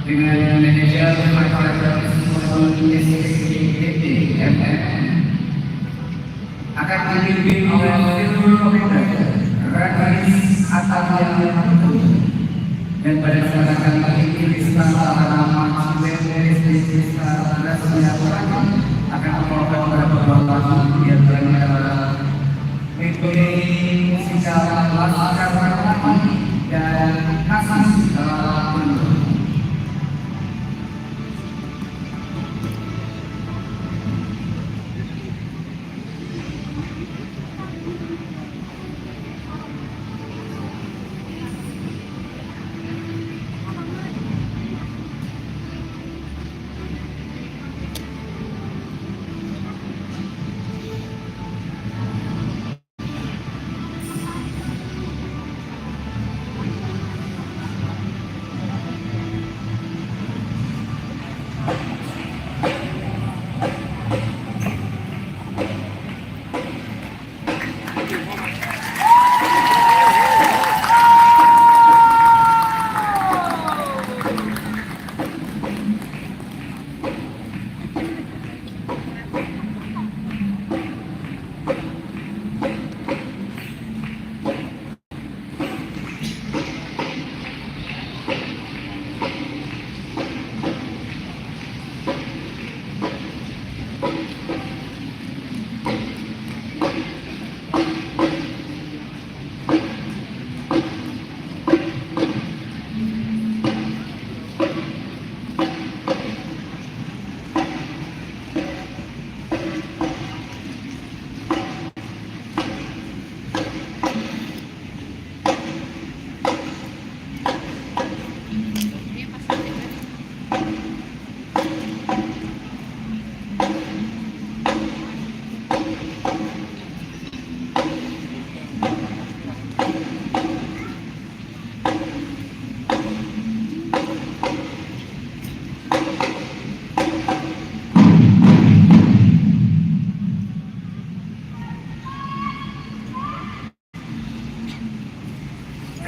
dengan manajer akan dipimpin oleh Rekanis Atapia dan pada kesempatan kali ini Akan membawakan beberapa lagu di antaranya musikal Laskar dan Kasih dalam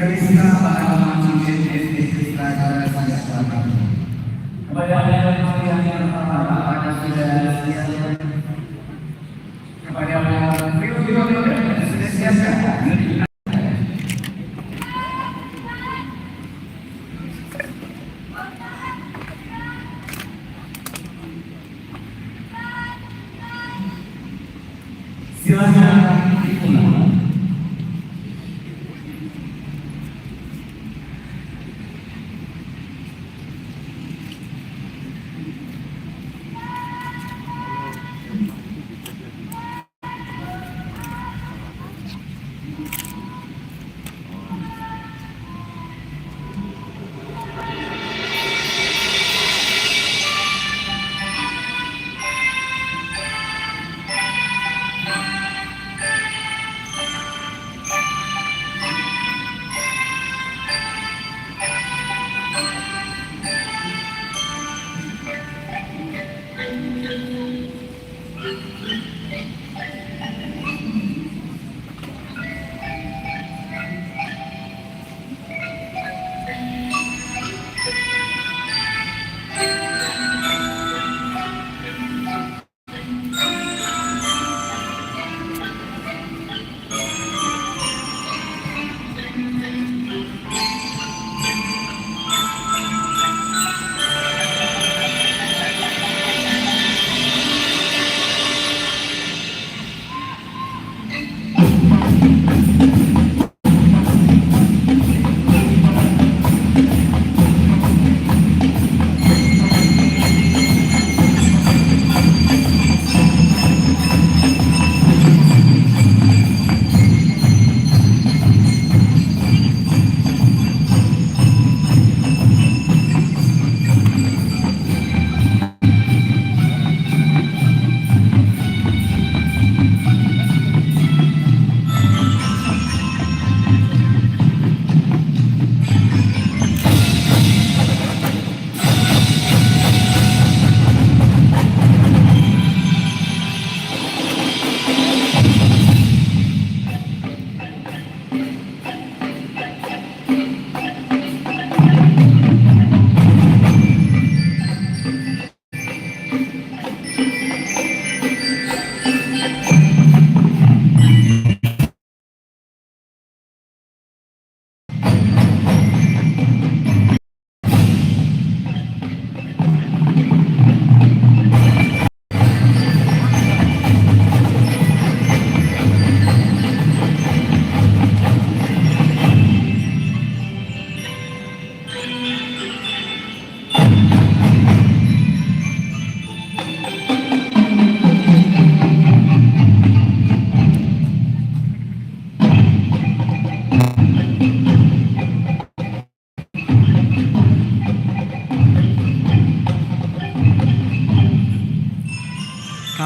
Krishna Balaman Krishna kepada yang pada sudah siap kepada sudah siap silakan dimulai.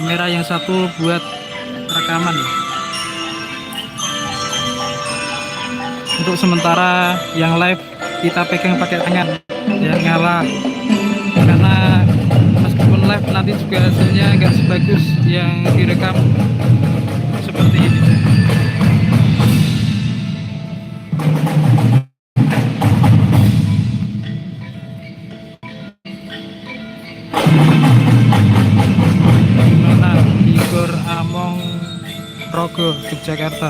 kamera yang satu buat rekaman. Untuk sementara yang live kita pegang pakai tangan ya, ngalah, karena meskipun live nanti juga hasilnya nggak sebagus yang direkam seperti ini. Gimana Igor Among Rogo, Yogyakarta.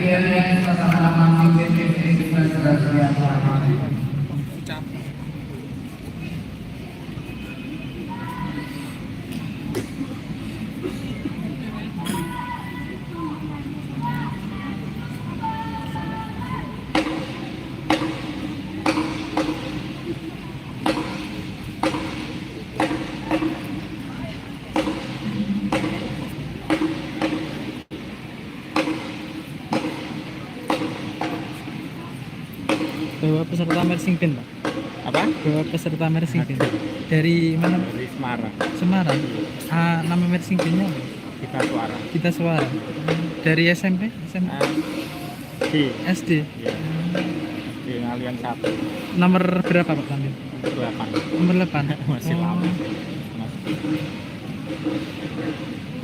Iya, yang sama-sama bawa peserta Mersing Pin, Pak. Apa? Bawa peserta Mersing Pin. Dari mana? Dari Semarang. Semarang. Nama Mersing Pinnya apa? Kita suara. Kita Suara. Dari SMP? SMA? Di SD? ya. Di ngalian 1. Nomor berapa Pak Tamim? 8. Nomor 8. Masih lama. Mas.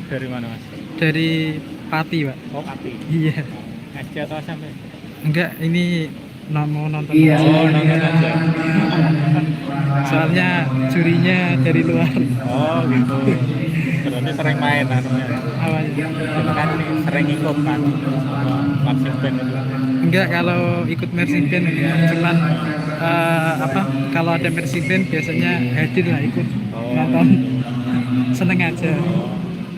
Dari mana, Mas? Dari Pati, Pak. Oh, Pati. Iya. SD atau SMP? Enggak, ini mau nonton. Iya. Oh, nonton aja. Soalnya jurinya dari luar. Oh, gitu. Berarti sering main anunya. Awalnya. Kita kan sering ikut kan. Marching band itu. Enggak, kalau ikut Mersing Band cuman kalau ada Mersing Band biasanya hadir lah, ikut Oh. nonton, seneng aja.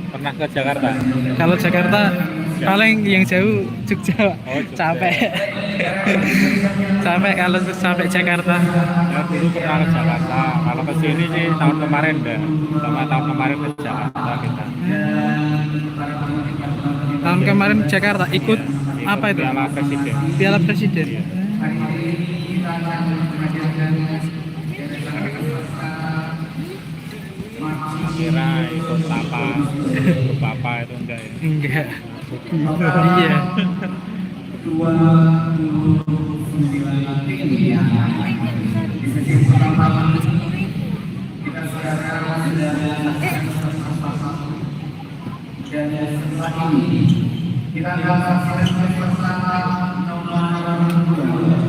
Pernah ke Jakarta? Kalau Jakarta Paling yang jauh Jogja, Pak. Oh, Jogja. Capek. Capek kalau sampai Jakarta. Ya dulu pernah ke Jakarta. Kalau ke sini sih tahun kemarin dah. Sama tahun kemarin ke Jakarta kita. Tahun kemarin Jakarta ikut apa itu? Piala Presiden. Piala Presiden. Iya. Kira ikut papa itu enggak ya? Enggak. Iya.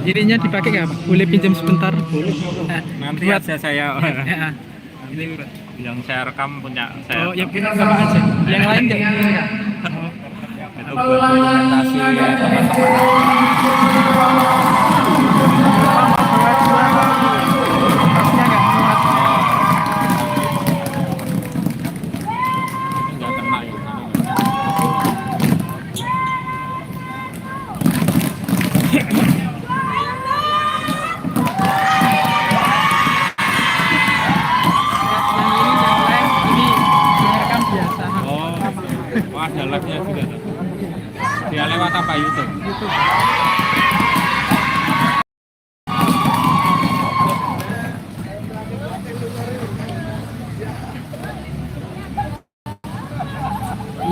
Ininya dipakai nggak, Pak? Boleh pinjam sebentar? Boleh. Nanti Buat aja saya ini, Pak. yang saya rekam punya saya. Oh, yang punya Bapak aja. Yang lain nggak? Itu buat dokumentasi teman-teman. Enggak kena ya. Ini direkam biasa. Oh, wah ada live-nya juga tuh. Dia lewat apa YouTube? YouTube.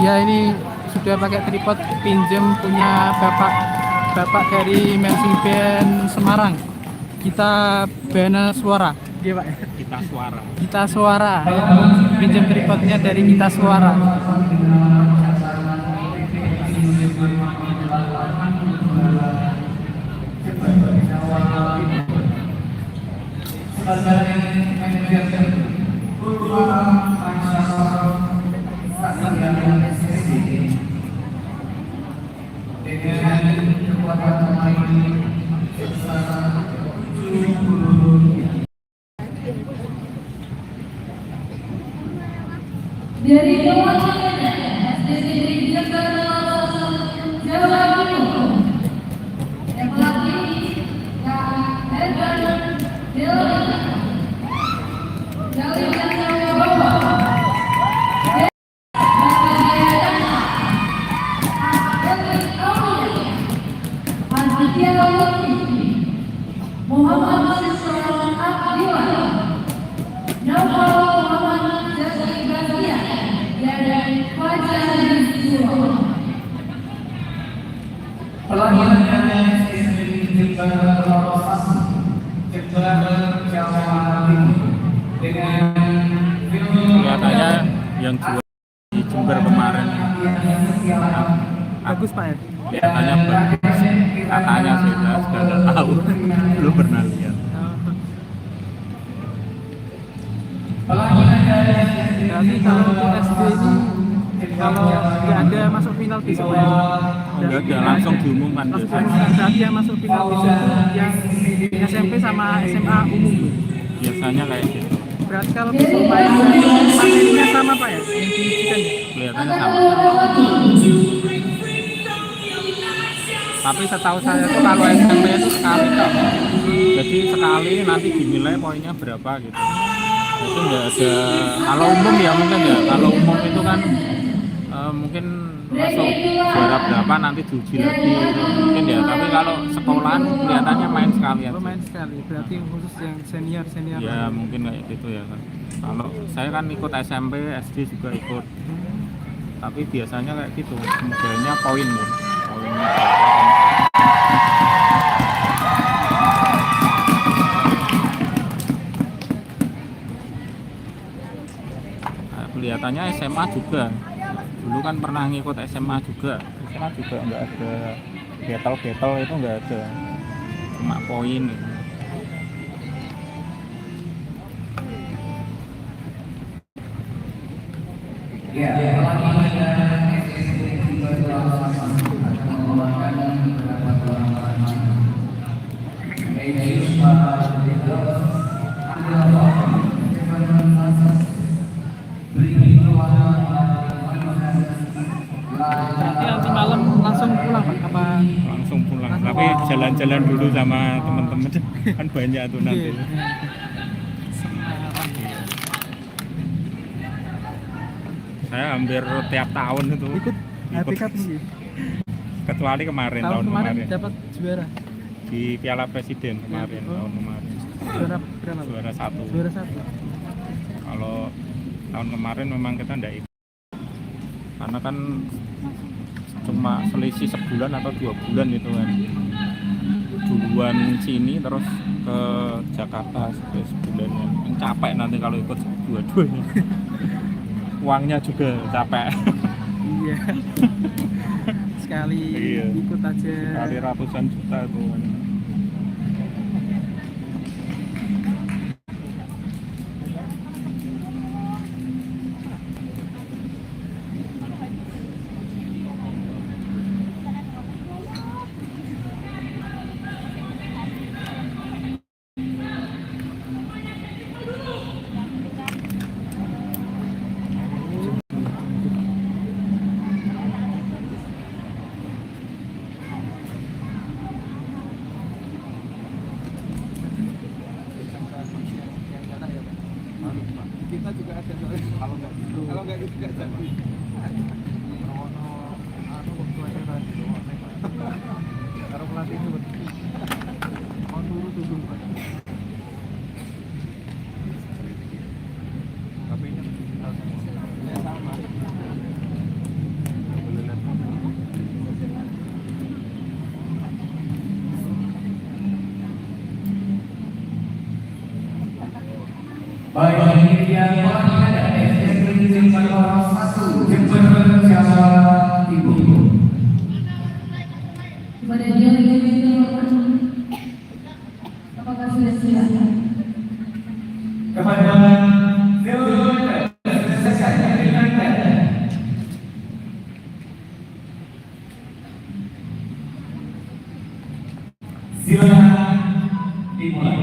Iya, ini sudah pakai tripod pinjam punya bapak dari Marching Band Semarang. Kita Bana Suara. Iya, Pak. Kita suara. Kita Suara. Pinjam tripodnya dari Kita Suara. Dari SDC Jawa Timur, yang pelatih Kak Herdan Delina, dari Jawa Muhammad Siswan Abdillah, Nawal Muhammad Jazri Basia, dan Fajar Rizwan. Selanjutnya Jawa Timur dengan Kelihatannya yang juara di Jember kemarin Bagus, Pak ya? kelihatannya bagus. Katanya sih saya sudah tahu, belum pernah lihat. Berarti kalau untuk SD ini kalau nggak ada masuk final besok ya? Enggak ada, langsung diumumkan Langsung biasanya. berarti yang masuk final besok yang SMP sama SMA umum. Biasanya kayak gitu. Berarti kalau besok Pak ya, materinya sama, Pak ya? Yang diujikan ya? Kelihatannya sama. Tapi setahu saya tuh kalau SMP itu sekali kok. Jadi sekali nanti dinilai poinnya berapa gitu. Itu enggak ada. Kalau umum ya mungkin ya. Kalau umum itu kan mungkin masuk juara berapa nanti diuji lagi gitu. Mungkin ya. Tapi kalau sekolahan kelihatannya main sekali aja. Main sekali, berarti khusus yang senior. Ya mungkin kayak gitu ya kan. Kalau saya kan ikut SMP, SD juga ikut. Tapi biasanya kayak gitu. Modelnya poin ya. Poinnya berapa. Nah, kelihatannya SMA juga. Dulu kan pernah ngikut SMA juga. SMA juga nggak ada battle itu nggak ada. Cuma poin gitu. Berarti nanti malam Tapi jalan-jalan dulu sama teman-teman kan banyak tuh nanti. Iya. Semarang. Saya hampir tiap tahun itu Ikut APK sih. kecuali kemarin Tahun tahun kemarin kemarin dapat juara. di Piala Presiden kemarin Oh. tahun kemarin Juara berapa? juara 1. Juara 1. Kalau tahun kemarin memang kita ndak ikut karena kan cuma selisih sebulan atau 2 bulan itu kan, duluan sini terus ke Jakarta sebulan kan. Capek nanti kalau ikut dua-duanya. Uangnya juga capek. Iya. Sekali Iya. ikut aja. Kali ratusan juta tuh kan. Kita juga ada kalau nggak itu nggak jadi. Kalau pelatih itu mau turun tapi ini ya sama. Baik, ini dia yang ada SSB Jember 1 Jember Jawa Timur. Kepada dia apakah sudah siap? Kepada selesai silakan dimulai.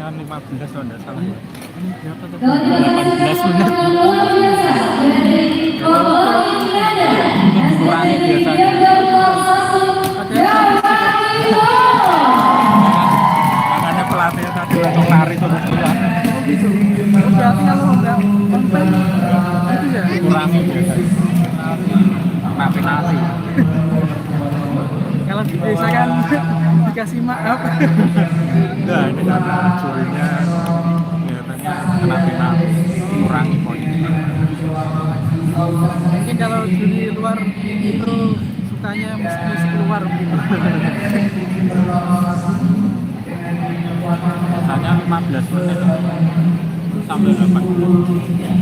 kan 15 kalau nggak salah ya. Ini berapa tuh? 18 menit. Itu dikurangi biasanya. Makanya pelatih tadi langsung lari terus keluar. Berarti kalau nggak konten itu ya Dikurangi biasanya. Penalti. kalau dibiasakan dikasih maaf. Nah, ini karena jurinya kelihatannya kena penalti, kurangi poinnya. Mungkin kalau juri luar itu sukanya musik keluar gitu. Biasanya 15 menit sampai 18.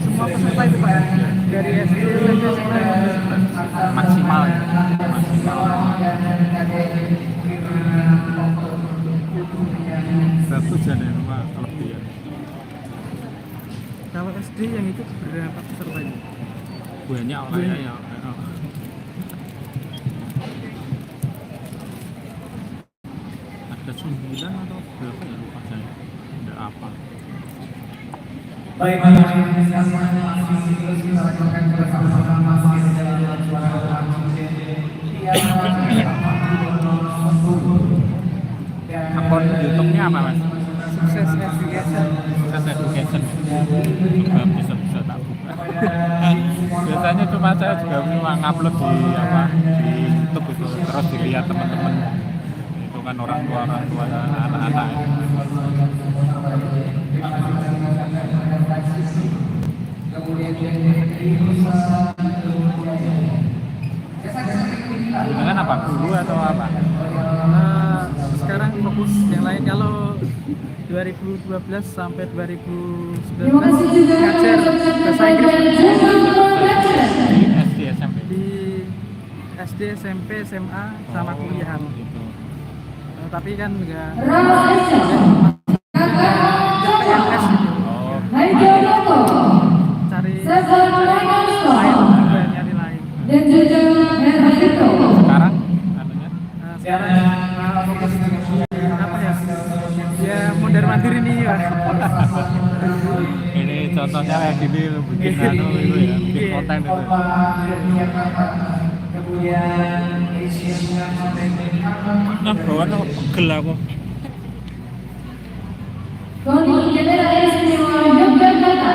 Semua peserta itu Pak dari SD sampai SMA Maksimal ya. Maksimal. Satu jadi rumah kelebihan. kalau SD yang itu berapa pesertanya? Banyak kayaknya ya. Ada 9 atau berapa ya lupa saya. Tidak apa. Baik, teman-teman sekalian, masih terus kita lakukan bersama-sama masih dalam suara Akun YouTube-nya apa mas? Sukses Education. Sukses Education. Juga bisa tak buka. Biasanya cuma saya juga cuma ngupload di apa di YouTube itu terus dilihat teman-teman. Itu kan orang tua anak-anak. Dengan apa? Guru atau apa? Sekarang fokus yang lain. Kalau 2012 sampai 2019 Terima kasih juga ngajar bahasa Inggris Di SD SMP. di SD, SMP, SMA sama kuliahan. Gitu. Tapi kan enggak Ramesh PNS gitu. Oh, Haidonoto, Cari Cesar Monaco, lain juga nyari lain. dan juga Herhito. sekarang anunya Sekarang fokus apa ya? Ya mondar mandir ini ya. ini contohnya kayak gini lu bikin anu itu ya, bikin konten itu. kemudian Asian Nah, bawaan kok pegel aku. Koni Daerah Istimewa Yogyakarta,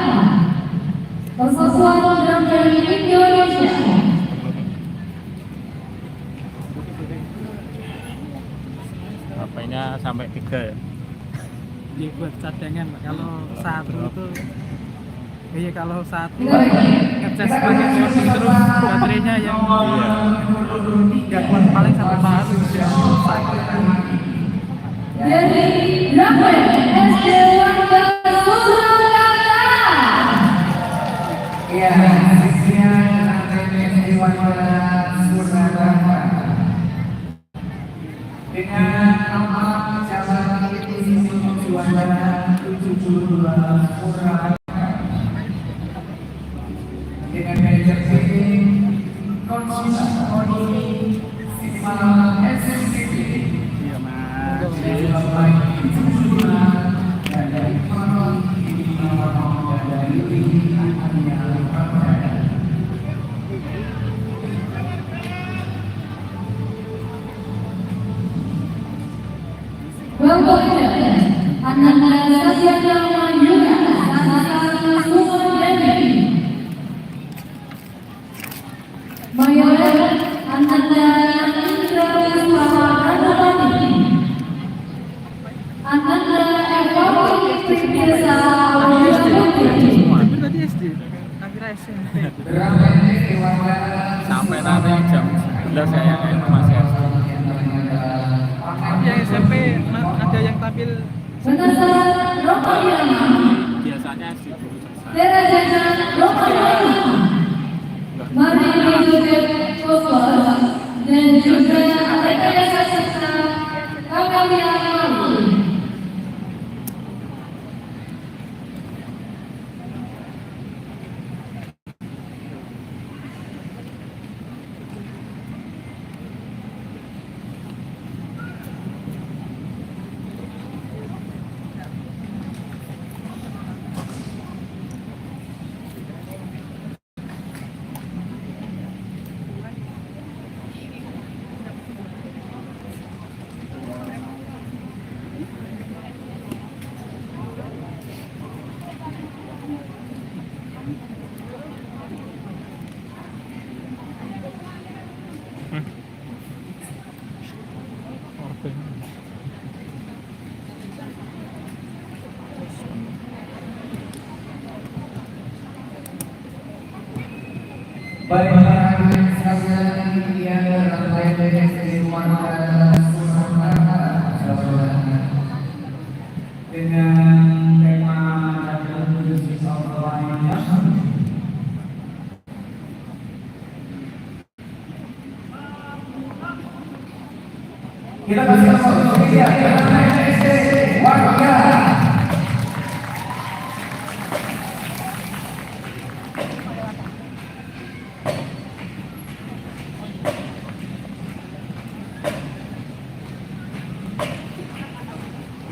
Persatuan Drum Band Indonesia. HP-nya sampai 3 ya. Ya buat cadangan Pak. Kalau satu itu iya kalau satu ngecas pakai charging terus baterainya yang nggak kuat paling sampai malam sudah rusak. Dari Drum Band SD Warga Surakarta. Ya, sekian di Wanda Surakarta. Dengan nama cabang ini Wanda 72 Surakarta. Dengan manajer PT Konsumen Koni Sigma SMCP. Iya mas. Dan juga baik itu juga dari Koni dan dari Ania Pramana. Berikutnya, Ananda Satyana Yuga, Sanasana Sumandevi. Mayor Ananda Indra Wiswaha Ranupati. Ananda Ewati Pribyasa Wijaputri. Itu tadi SD. Akhir SMP. Sampai nanti jam 11 saya itu masih SD. Tapi yang SMP ada yang tampil Penasaran Rompayana, Biasanya SD dulu selesai. Terajana Rompayana. Mari Joget Fokus dan juga rekayasa serta Kakalian Malu. Baik para hadirin sekalian yang berada di keluarga dengan tema dan musik lainnya. Kita kasih aplaus ya, warga.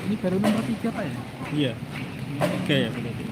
Ini baru nomor 3 Pak ya? Iya. Oke ya berarti.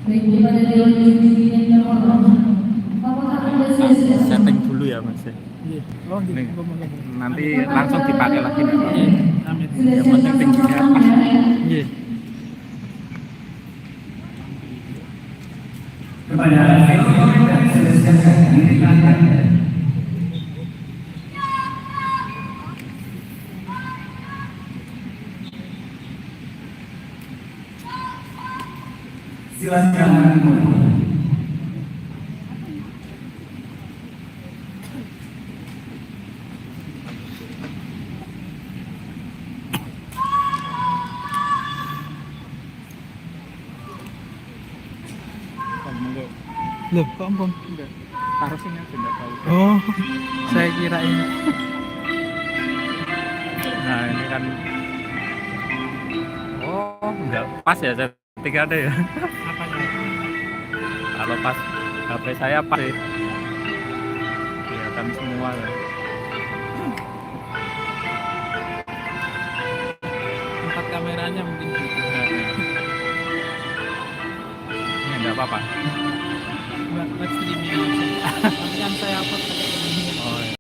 Baik, pada dewan juri yang terhormat, apakah Anda sudah siap? Setting dulu ya Mas. Iya. Oh, Nih, ngomong. nanti langsung dipakai lagi nih. Iya. Amin. Sudah Yang siap penting tingginya sama-sama pas. ya? Iya. Kepada dan selesaikan diri Anda. Silakan. Enggak. Loh, kok ampun? Enggak. Harusnya aja enggak tahu. Oh, saya kira ini. Nah, ini kan oh, enggak pas ya setting ada ya. Apanya? Kalau pas HP saya pas sih. Kelihatan semua ya. Tempat kameranya mungkin gitu. Ini enggak apa-apa. Buat streaming aja. Nanti kan saya upload pakai ini. Oh, iya.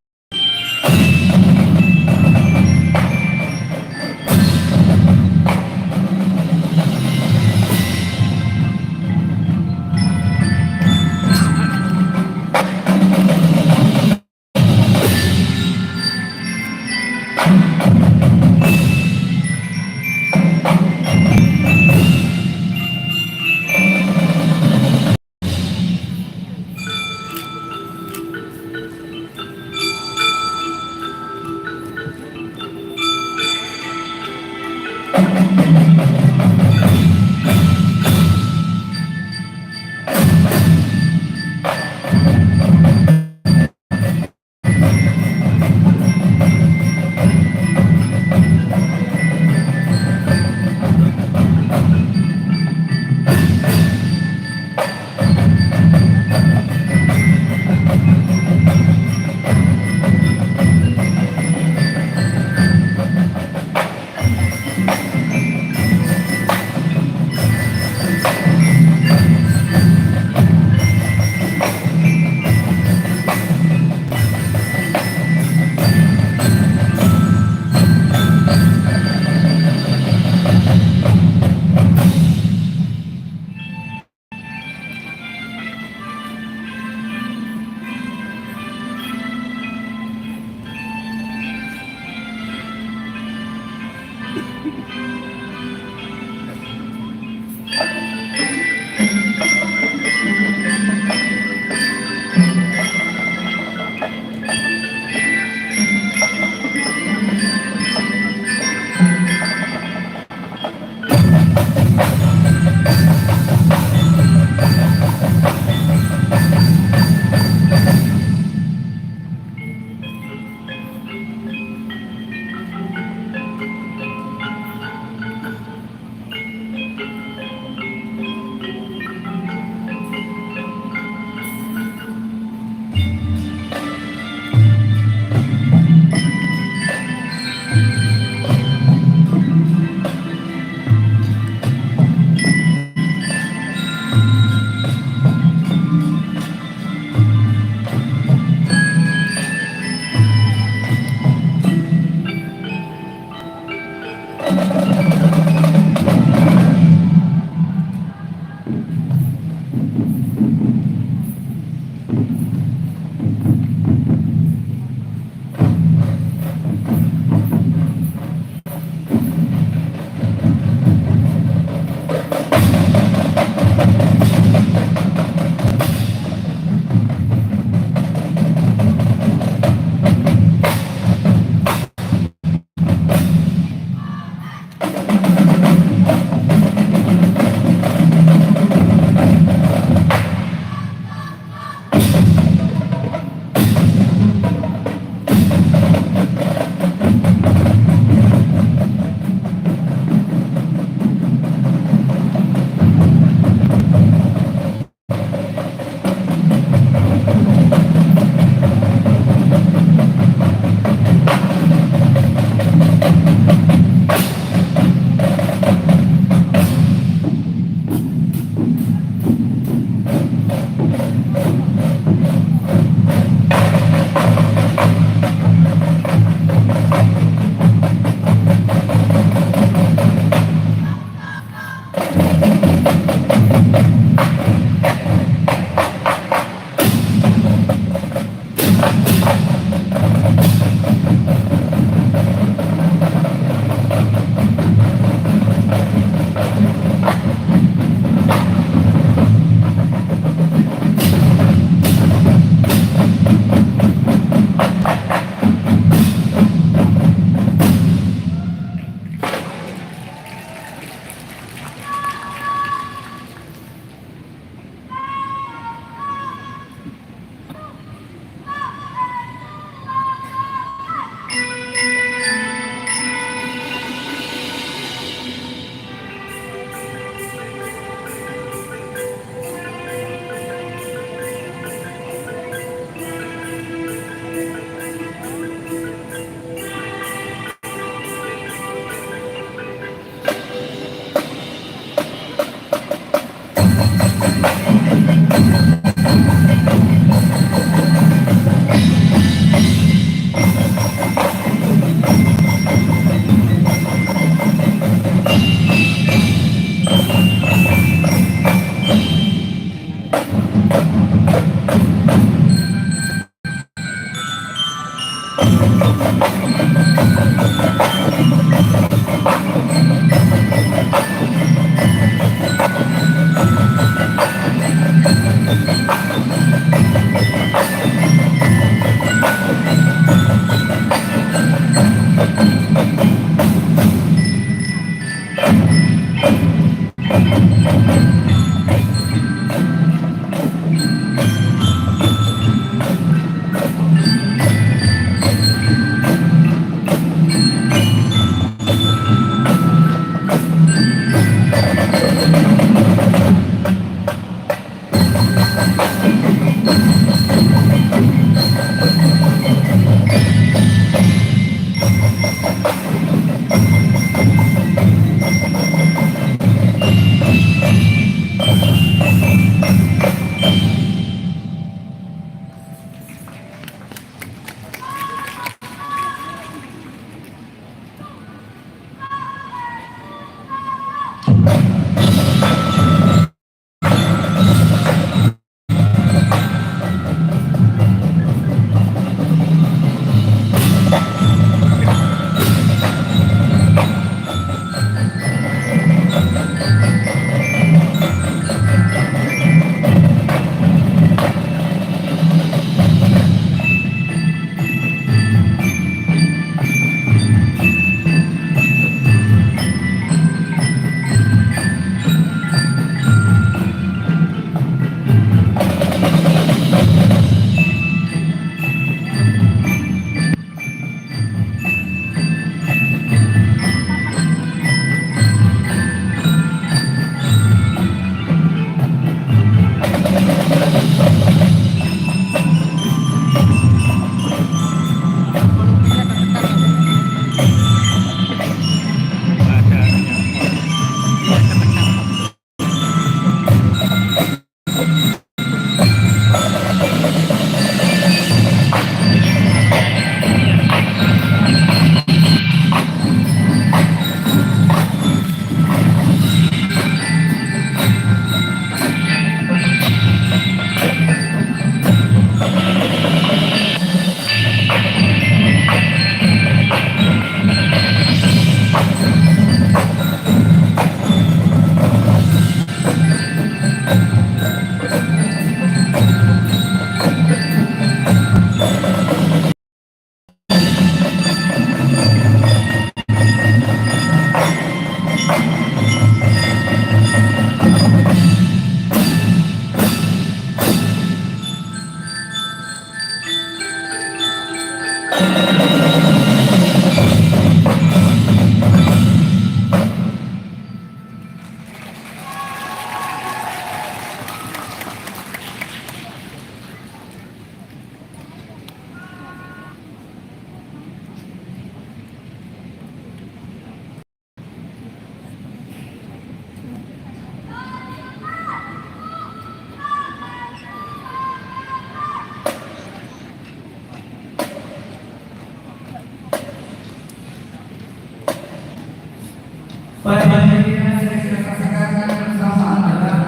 Pada hari ini saya saksikan bersama adalah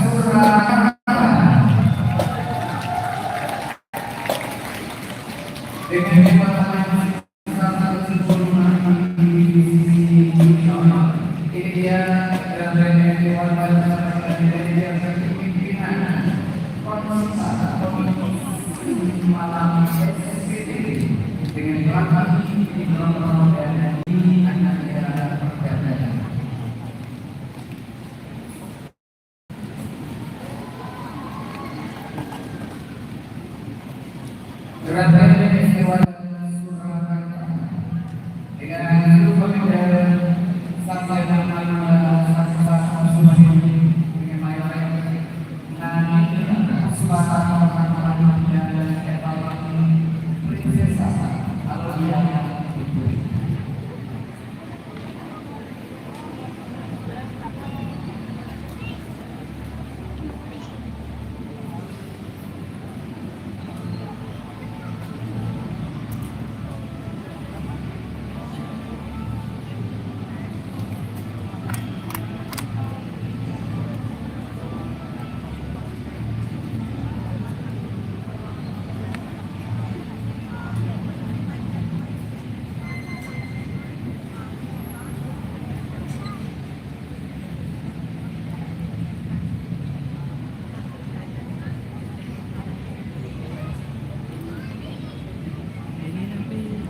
Surakarta dengan kekuatan 145 divisi nasional. Ini dia dan Dewan Pimpinan Komisi Malam SPT dengan rangka dan Gerakan Istiwa Surakarta dengan seluruh pemda sampai dengan dengan mayoritas dan suasana malam dan evaluasi prinsesa Alia.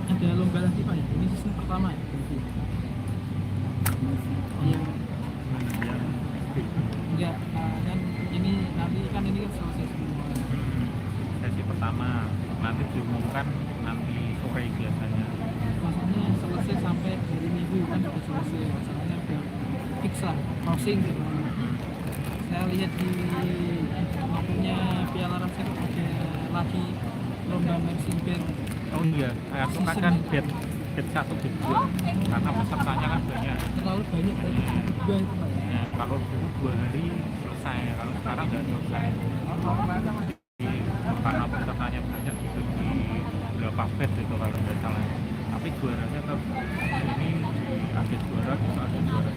Ada lomba lagi Pak ya? Ini season pertama ya? Iya. Enggak, kan ini nanti kan ini kan selesai semua. Sesi pertama nanti diumumkan nanti sore biasanya. Maksudnya selesai sampai hari Minggu kan udah selesai. Maksudnya udah fix lah, closing gitu. Saya lihat di akunnya Piala Raja ada lagi lomba marching band. Oh iya, aku kan bed 1 bed 2 karena pesertanya kan banyak. Terlalu banyak dari dua itu Pak. Ya, kalau dulu 2 hari selesai, kalau sekarang nggak selesai. Jadi, karena pesertanya banyak dibagi berapa bed itu kalau nggak salah. Tapi juaranya tetap ini ada juara terus ada juara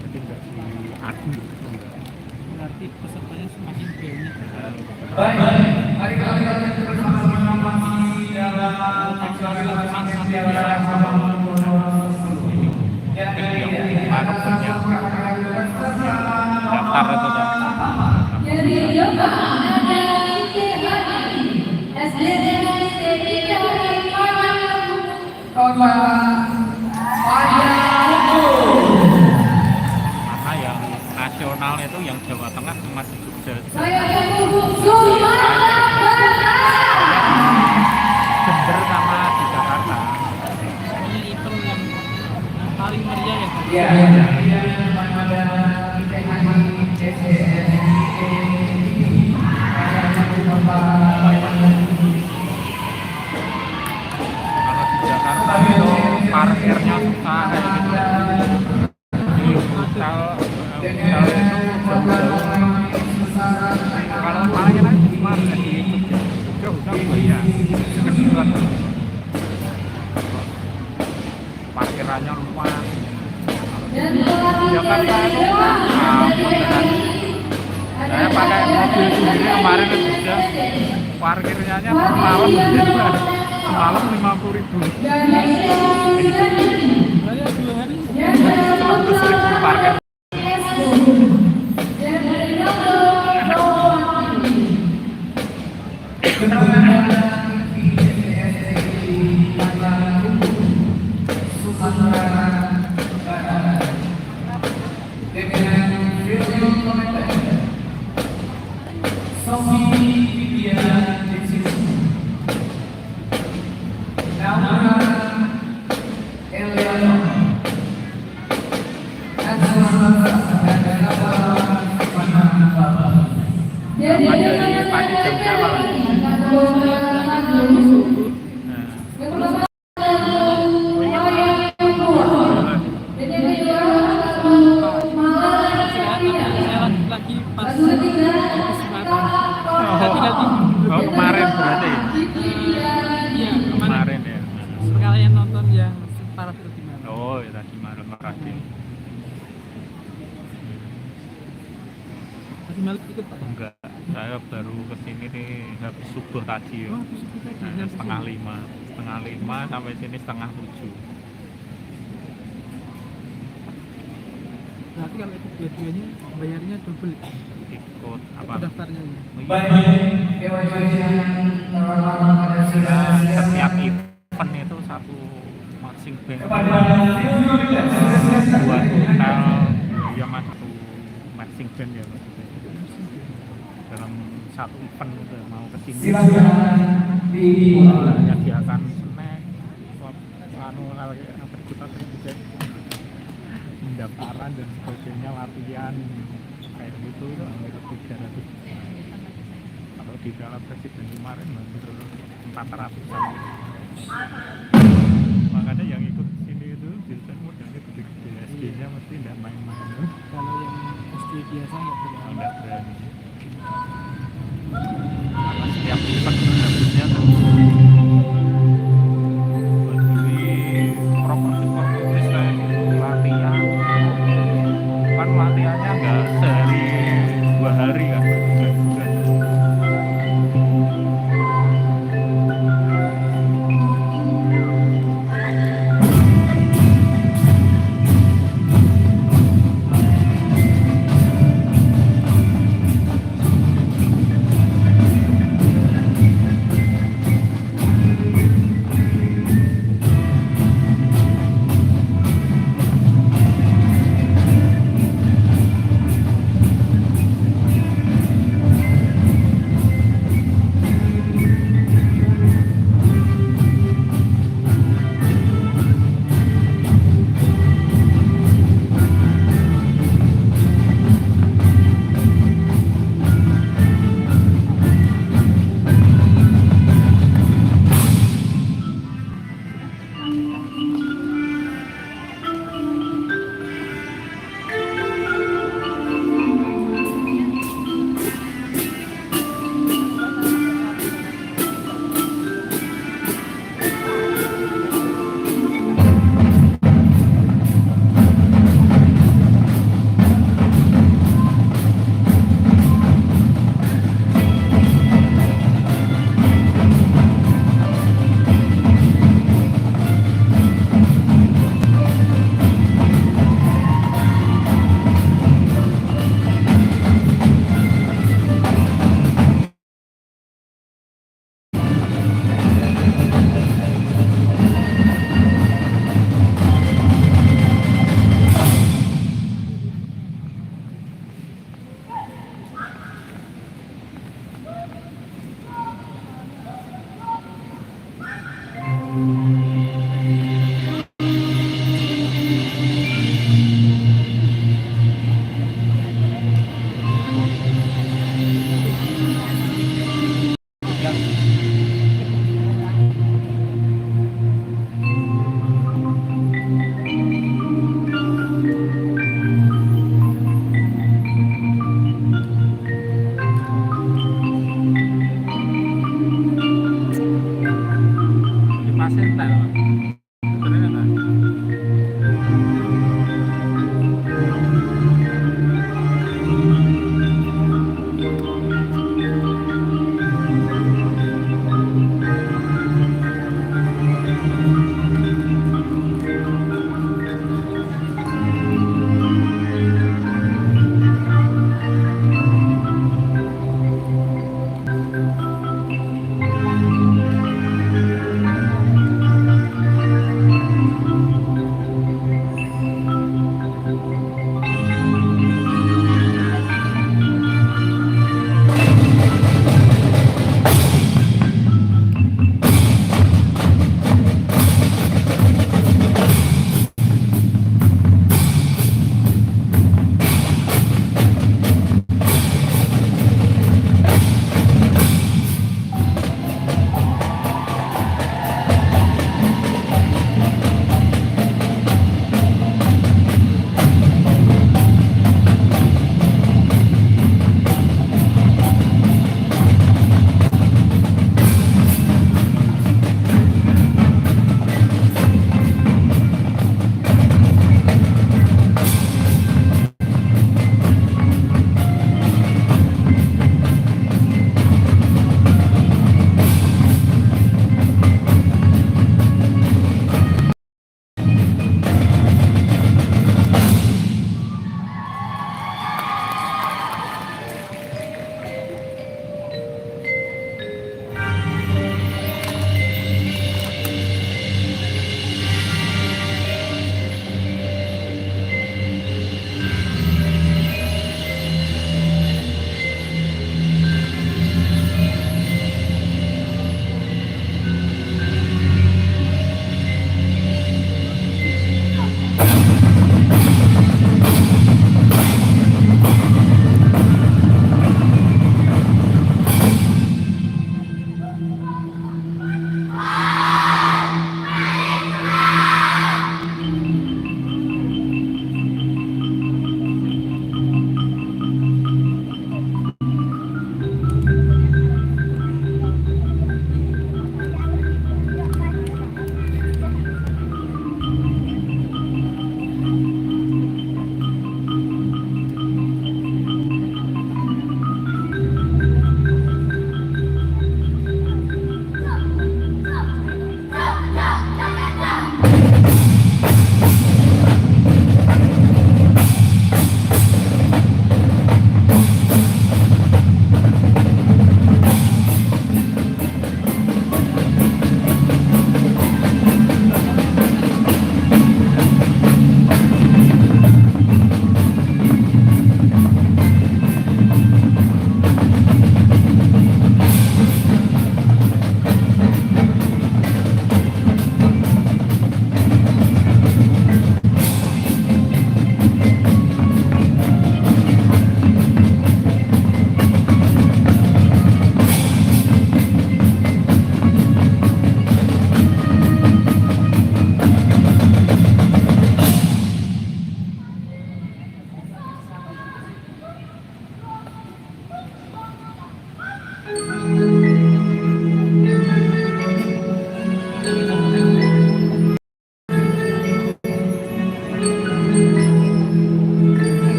jadi nggak diadu Berarti pesertanya semakin banyak. Baik, mari kita lanjutkan bersama-sama masih dalam acara Piala daftar itu kan Jadi Bapak ada SD mana yang nasional itu yang Jawa Tengah sama di Jogja Saya Sumatera Jember sama di Jakarta. Pokoknya event yang paling meriah ya. Ya, pada Kalau di Jakarta itu parkirnya susah kayak gitu. Di hotel itu jauh-jauh. Kalau parkir kan cuma di Jogja hotel bayar sekedar. Parkirannya luas. Jakarta itu beneran. Saya pakai mobil sendiri kemarin ke Jogja. Parkirnya per malam semalam 50.000. Saya 2 hari 100.000 parkir. lagi pas kesempatan. Oh, kemarin berarti. Iya, Kemarin ya. sekalian nonton yang para Ultimate. Oh, ya tadi malam makasih. Masih Malik ikut Pak? Enggak, saya baru kesini nih habis subuh tadi ya. Oh, habis subuh tadi, jam Setengah 5 sampai sini setengah 7. Berarti kalau ikut dua-duanya bayarnya double Ikut apa? daftarnya. Setiap event itu satu marching band dua hotel ya mas satu marching band ya maksudnya dalam satu event itu mau kesini menyediakan snack anu kita pendaftaran dan sebagainya latihan kayak gitu itu hampir 300. Kalau di dalam presiden kemarin hampir 400-an. Makanya yang ikut sini itu biasanya modalnya gede-gede, SD-nya mesti tidak main-main. Kalau yang SD biasa nggak berani. Karena setiap event habisnya tuh beli properti kayak latihan. Kan latihannya nggak sehari 2 hari kan. pas entel. Sebenarnya enggak.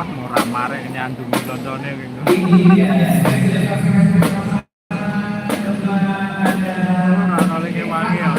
apa mau ramare nyandungi lontone gitu. Ora lagi wangi ya.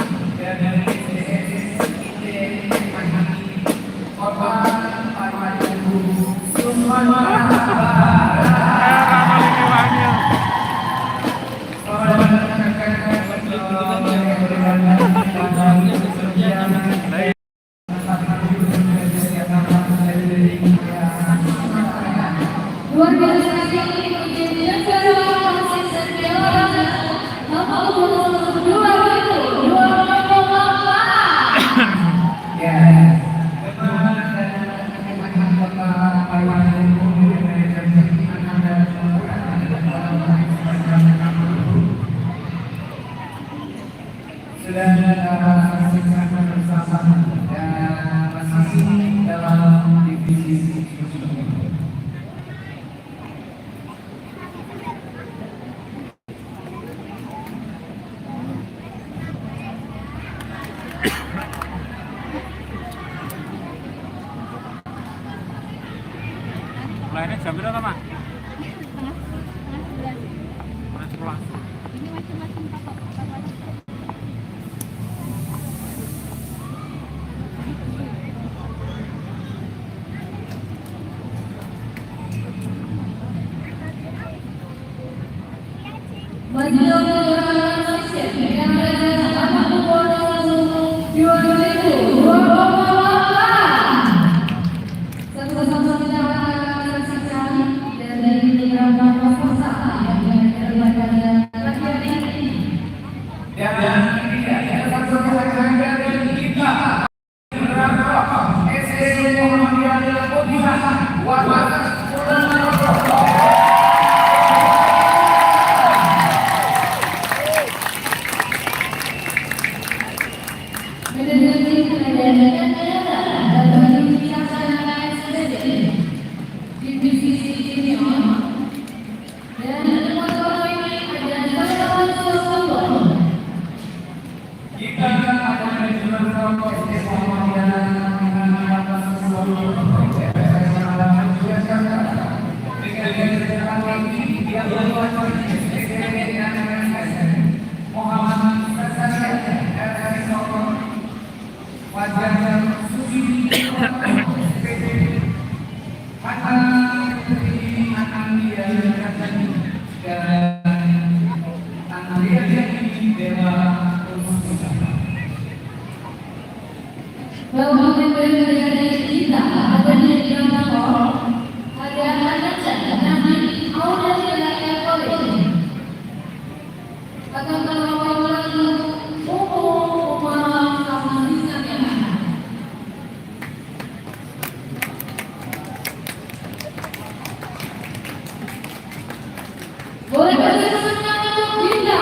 Luar biasa sekali kejadian sekarang masih setiap nomor 2 itu 2,8. Sudah saksikan bersama dan masih dalam divisi Mulainya jam berapa, Mak? Setengah 11. Ini macam-macam patok. Boleh kasih semangat untuk Dinda.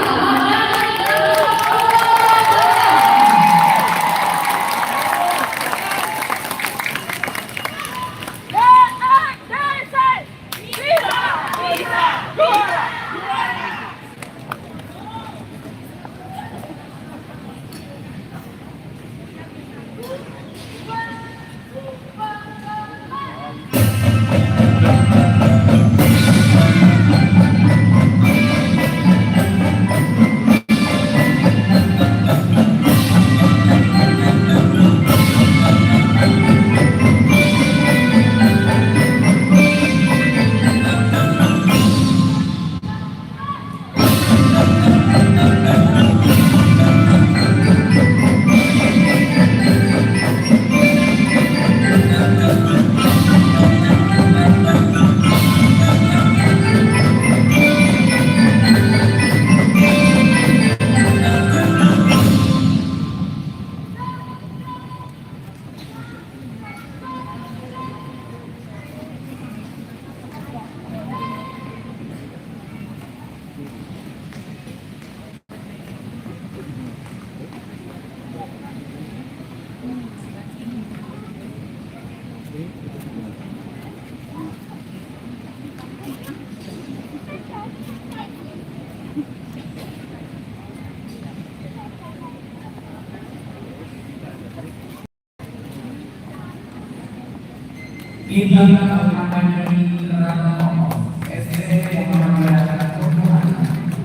Kita akan menerapkan SSC Muhammadiyah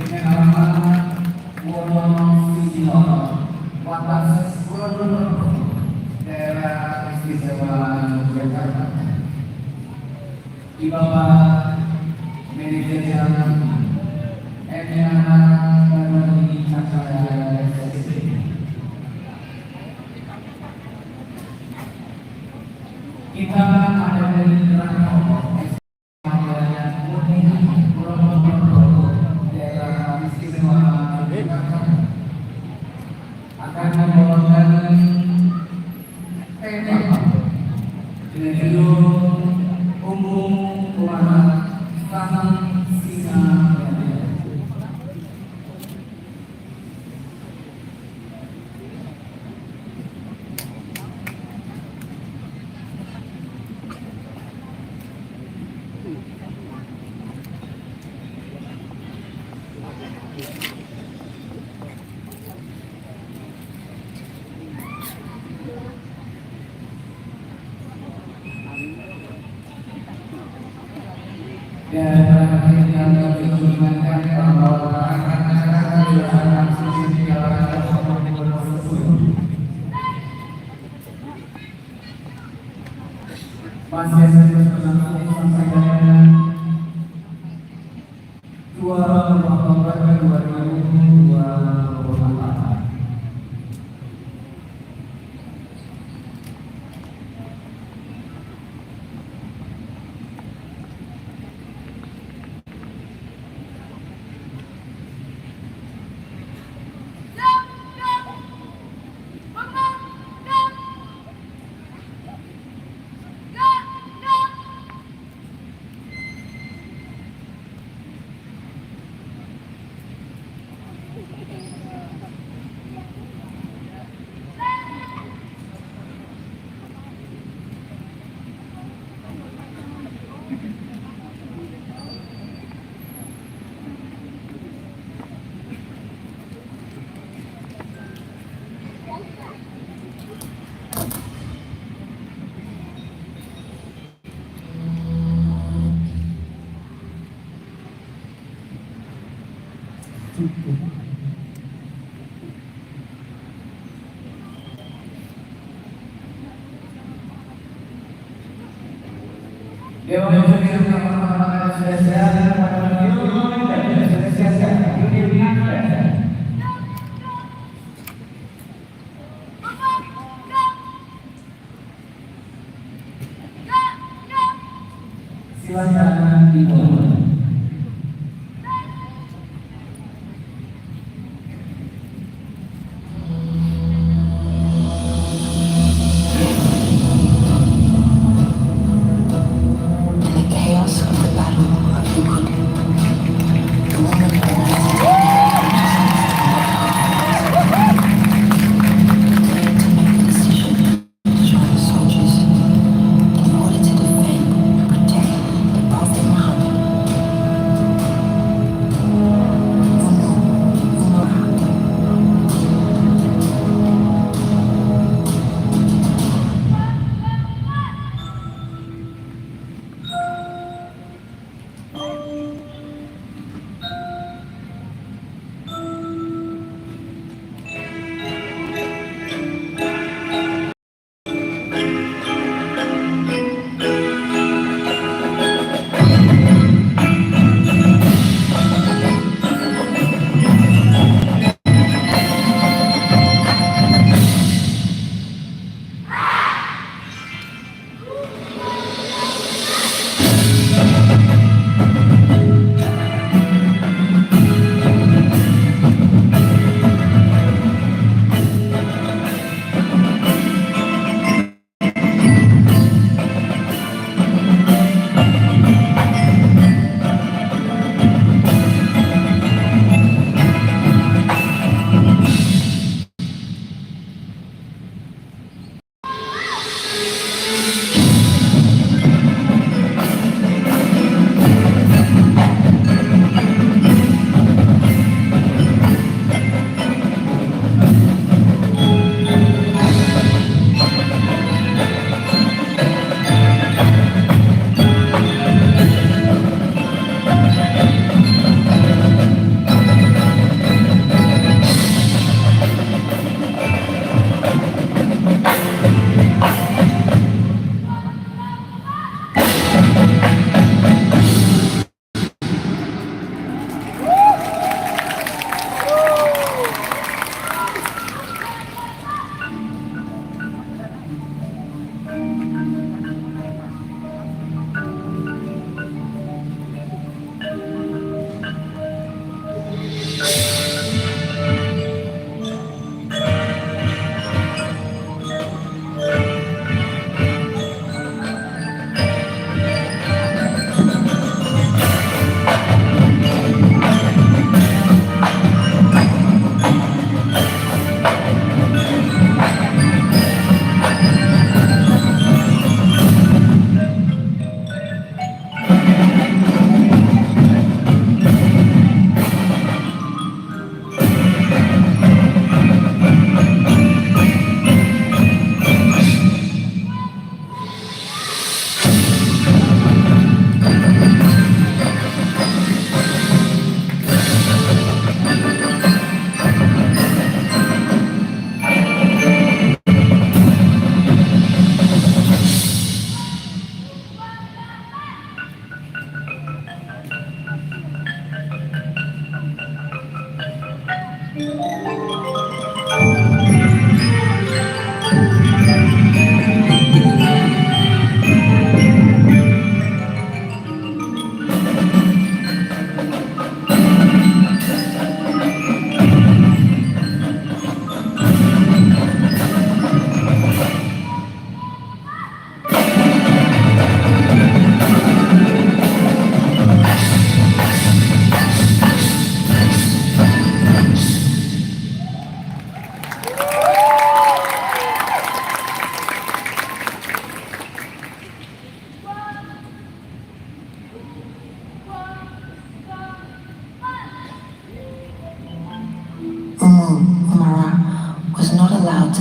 dengan alamat Wonogiri, Watas Kulon, daerah istimewa Jakarta. Di bawah manajer MNH Cakra SSC. Kita ada dari daerah istimewa Jakarta akan membawakan tema dengan judul umum umat tanam singa. Dan akhirnya kami mengingatkan bahwa akan dilaksanakan sisi Piala masih terus berlangsung sampai dengan 2 Oktober 2024. Dewan Pembina Mahkamah Spesial silakan dimulai. Soldiers in order to defend and protect the Prophet Muhammad.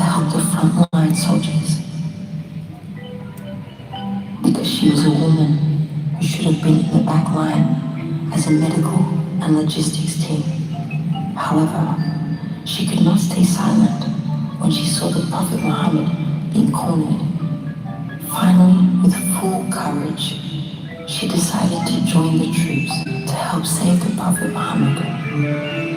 help the frontline soldiers. Because she was a woman who should have been in the back line as a medical and logistics team. However, she could not stay silent when she saw the Prophet Muhammad being cornered. Finally, with full courage, she decided to join the troops to help save the Prophet Muhammad.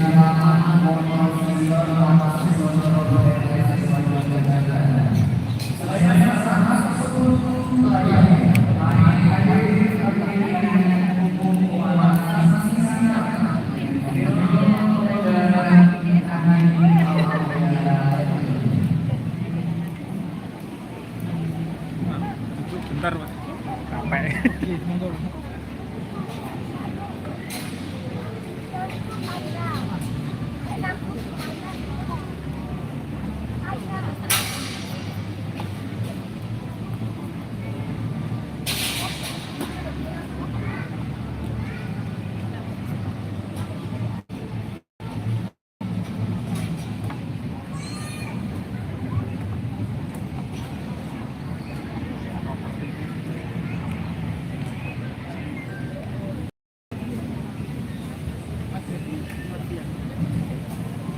Iya, Bentar, Mas.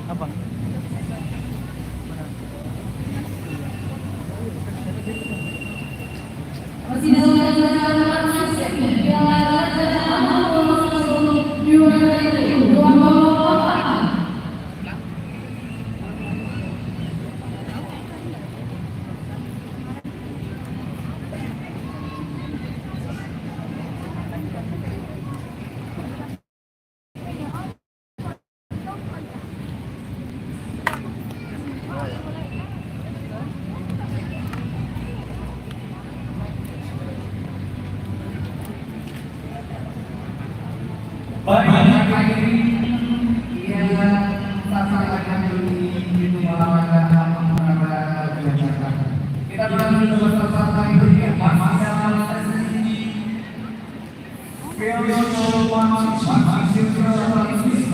Capek. Masih dalam perjalanan sukses Piala Raja Amang 2024. Baik, kali ini ia sampaikan di Jakarta. Kita berlanjut bersama itu ya, masih dalam sesi video masih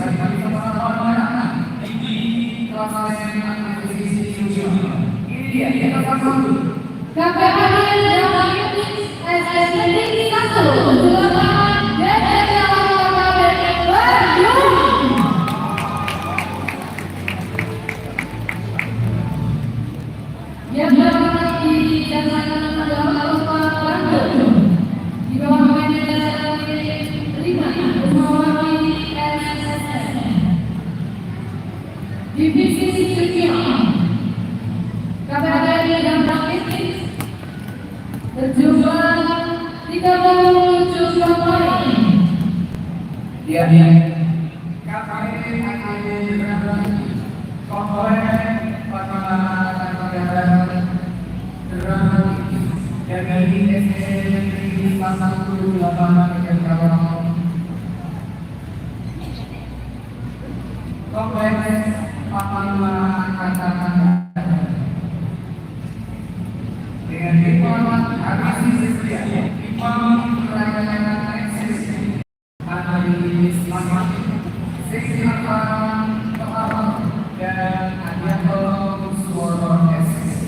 dari kami teman-teman ini kelas yang ini dia kita sama dulu. KPAD dalam SSD 1 silakan yang berada di jalan adalah Bandung di bawah manajemen 5 mewakili SSN divisi Junior KPAD dan Praktis berjumlah 37 pemain. Dia KPAD akan komponen dari SSN 188 kompleks Papua Angkatan dengan diplomat Agasi Setia, diplomat pelayanan eksis, analis matematik, seksi lapangan kepala dan adiaton suara eksis.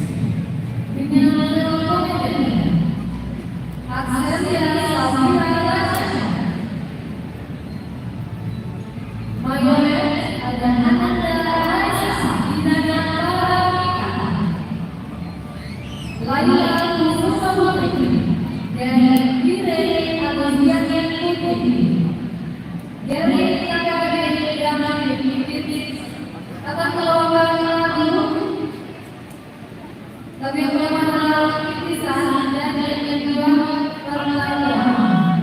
Tapi yang pertama kisah dan yang kedua pertanyaan.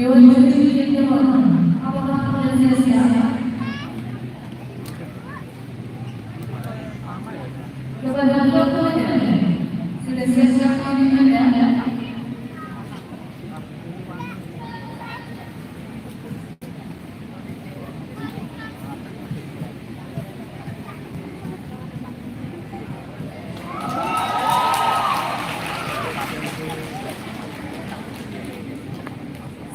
Dewan Juri yang terhormat, apakah sudah siap? Kepada keluarga, sudah siap kami Anda?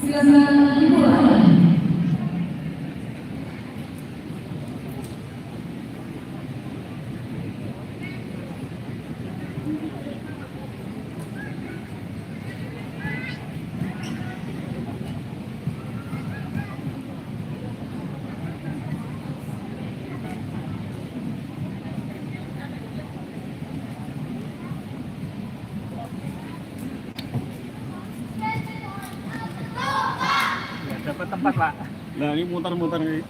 Silakan dimulai. Dapat tempat Pak. Nah ini muter-muter nih.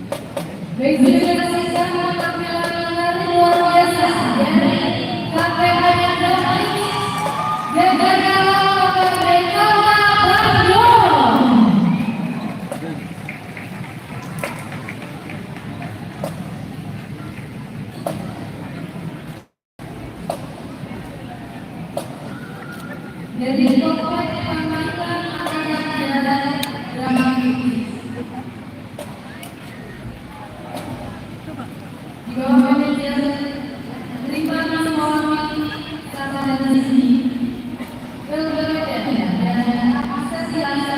Baik, sudah saksikan penampilan luar biasa dari KPK yang damai Jakarta Merdeka Bandung. Dari Komplek Pemaikan Angkatan Darat Drama Mimpi. Di bawah manajer terima mewakili kata dan sisi berbeda dan aksesi rasa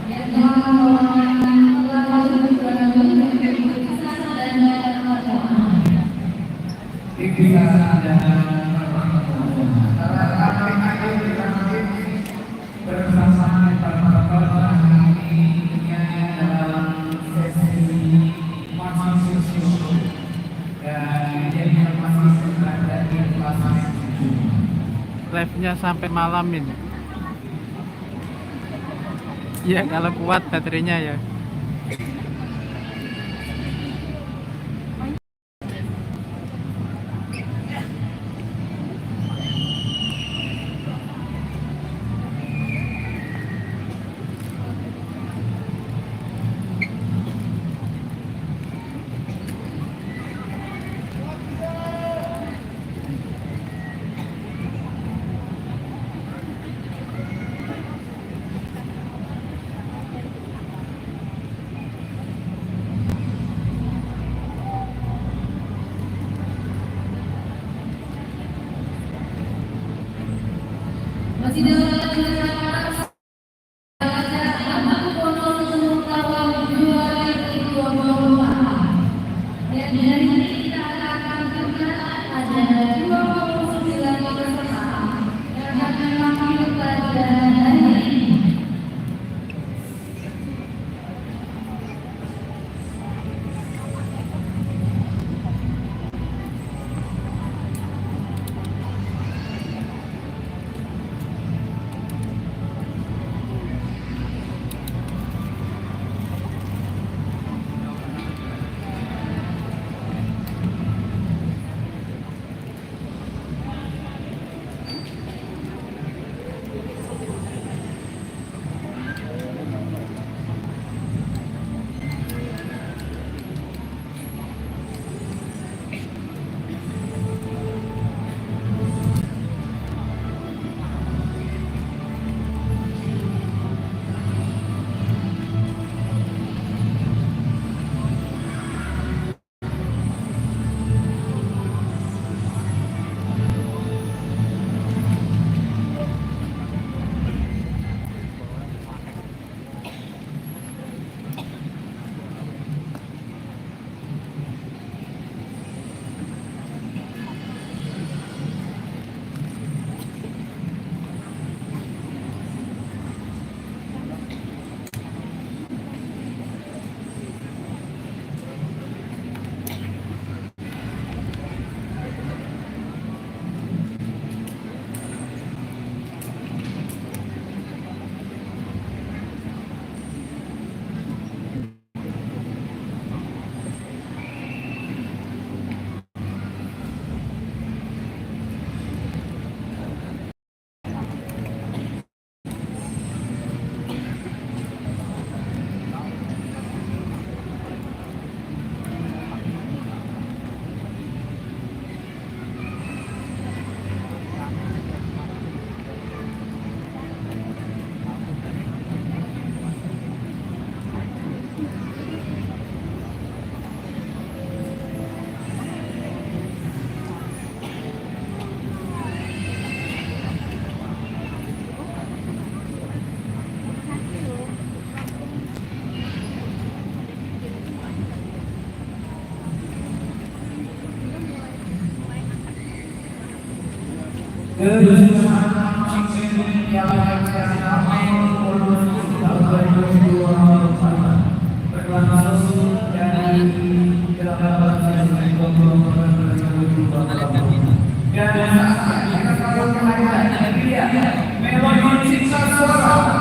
yang telah membawakan pengalaman beragam keputusan dan pertemuan. bersama para dalam sesi dan jadi masih berada di kelas Live-nya sampai malam ini. Ya kalau kuat baterainya ya. Masih dalam dan dari ini kita akan mengenal ada 29 peserta yang akan tampil pada hari ini.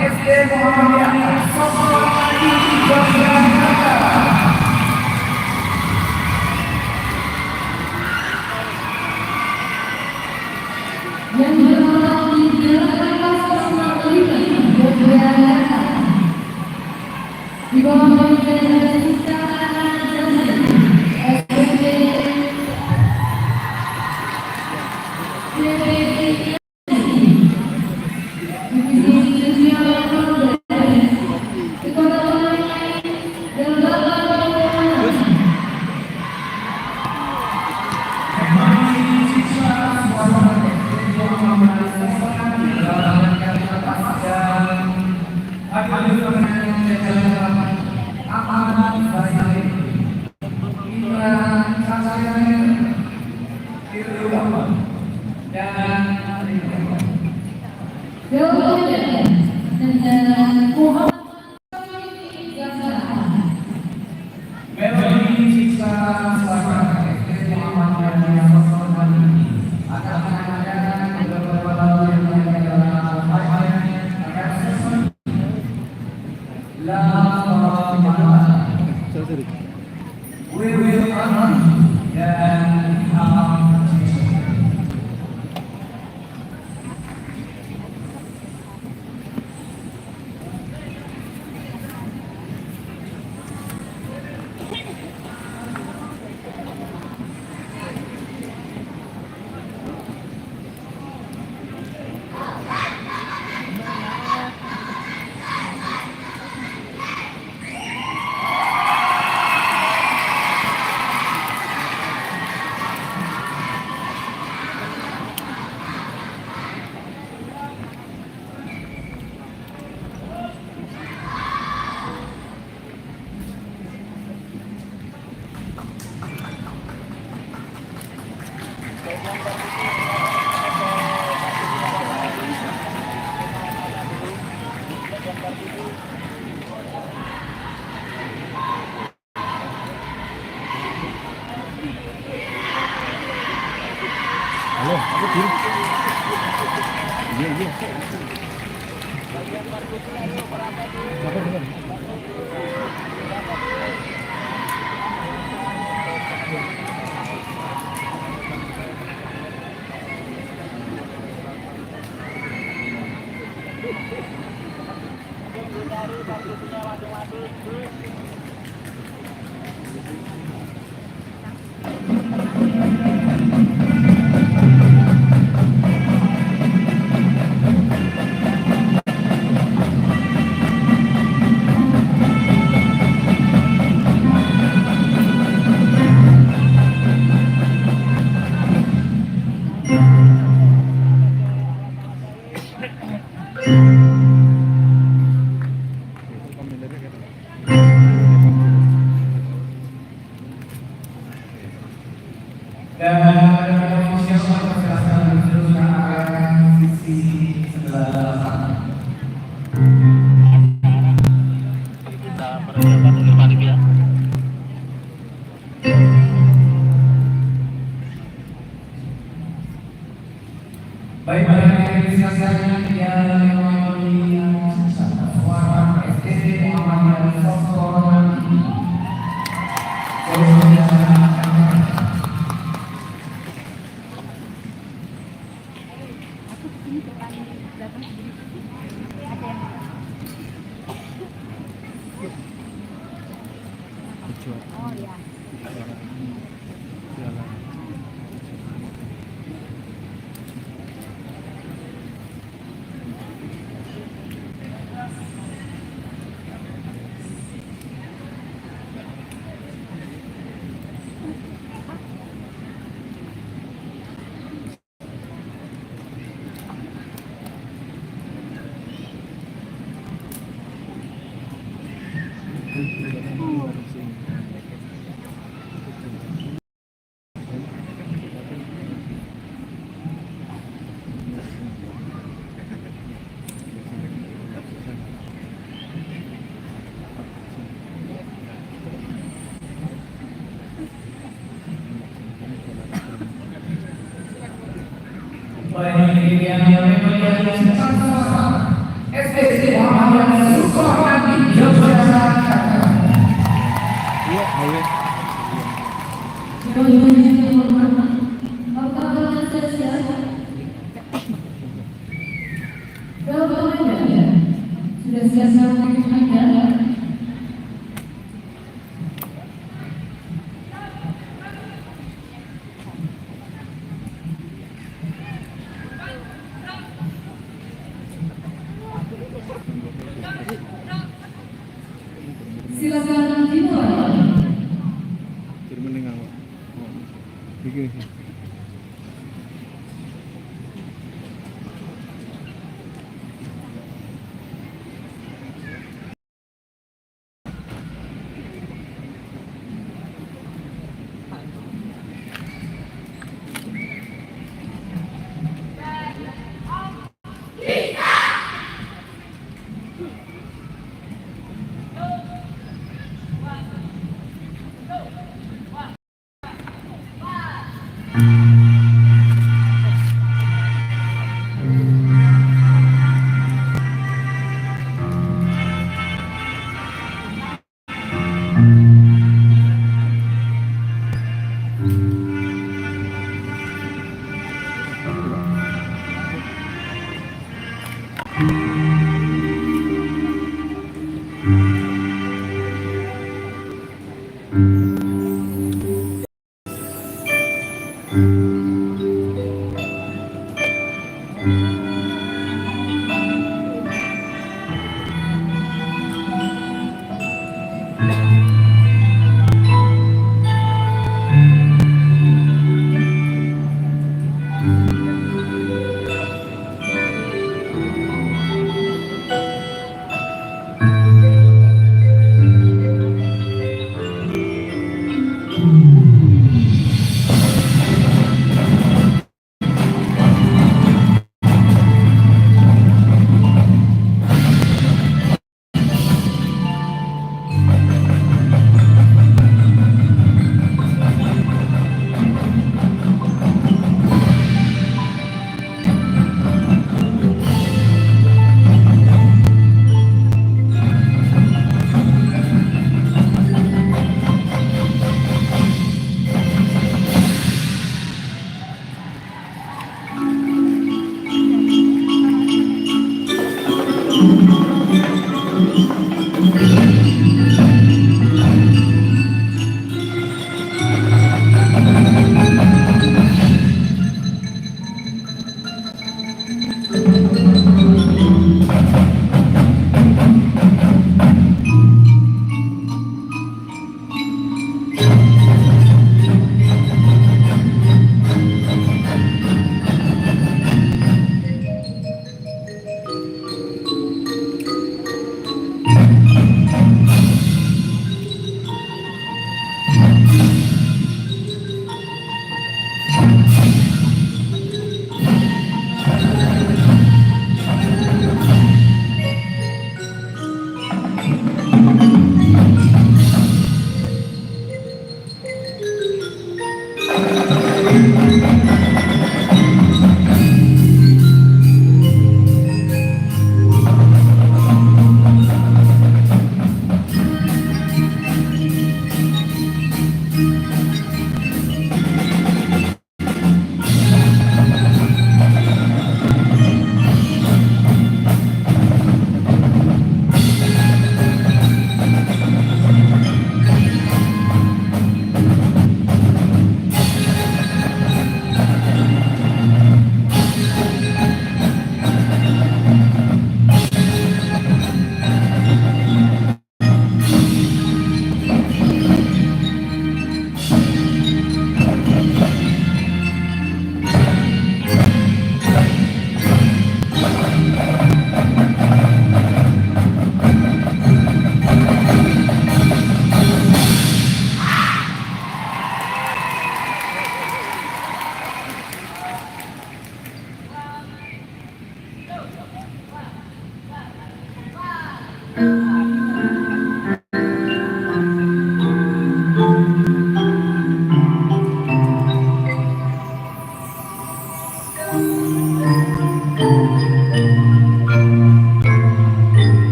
SD Muhammadiyah Sokol Adi Yogyakarta. Baik, yang sekalian yang melalui suara SD Muhammadiyah Sosro Sudah siap-siap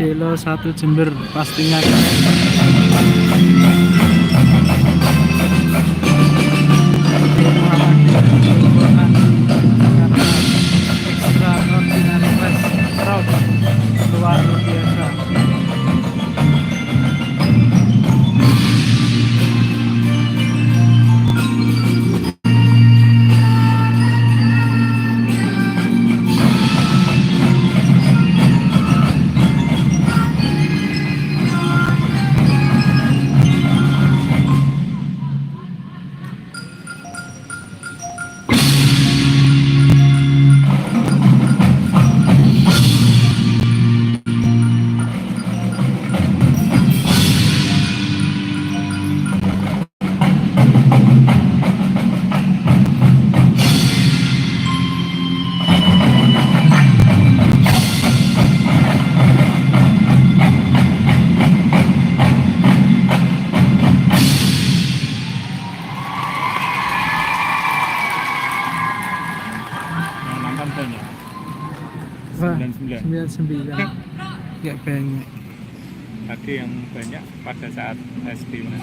Celo 1 Jember pastinya keren. Extraordinary West Road luar biasa. Wah, 99 nggak banyak. Tadi yang banyak pada saat SD Mas.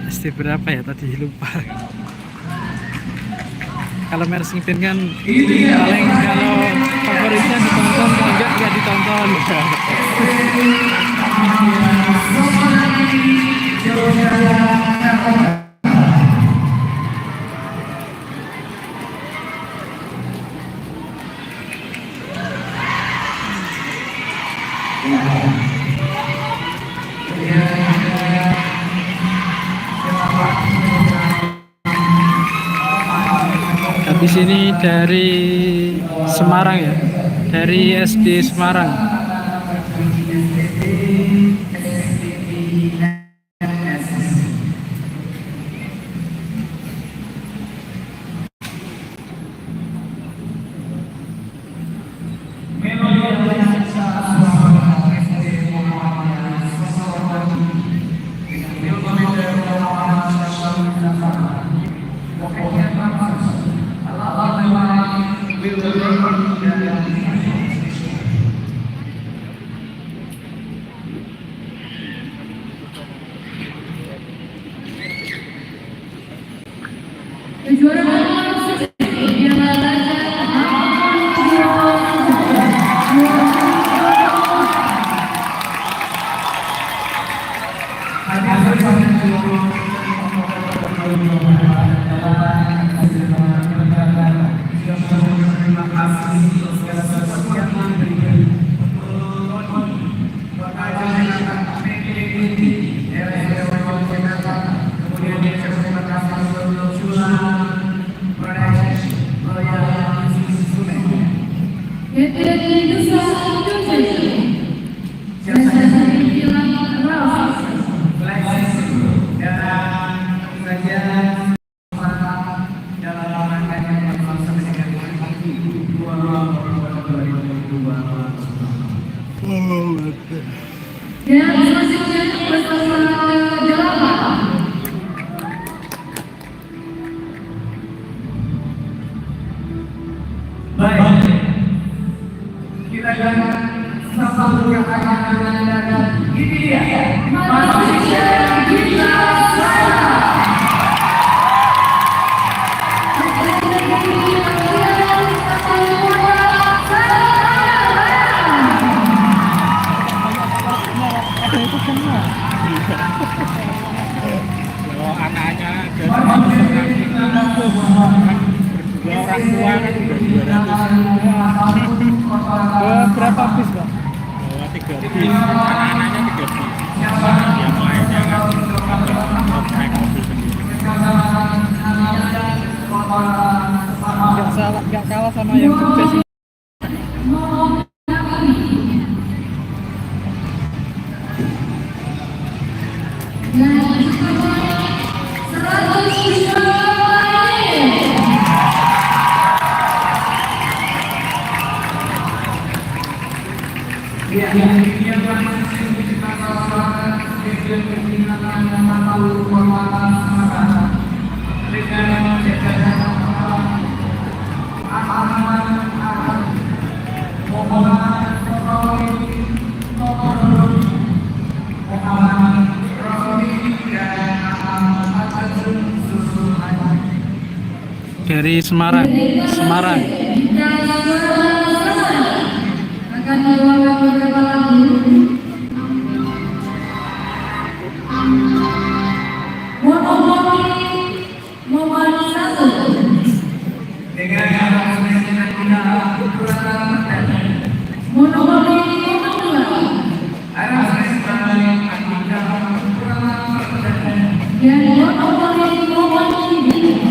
SD berapa ya tadi lupa. Kalau Mercy Pin kan paling kalau favoritnya ditonton, kalau enggak ditonton. Habis ini dari Semarang ya, dari SD Semarang. Dan selanjutnya peserta ke-8. Baik, kita akan sambung ke acara ini dia. Malaysia Gita Saya. Kalau anaknya dari orang tua kan udah 200. Berapa bis Pak? 3 bis, anak-anaknya 3 bis. Yang lainnya kan naik mobil sendiri. Nggak kalah sama yang sukses. dari Semarang. Semarang. Jika suara sama akan dibawakan beberapa lagu. Monopoli Momen 1. Dengan kita kurang Monopoli Momen 2. arah sekali kita kurang Dan monopoli Momen 3.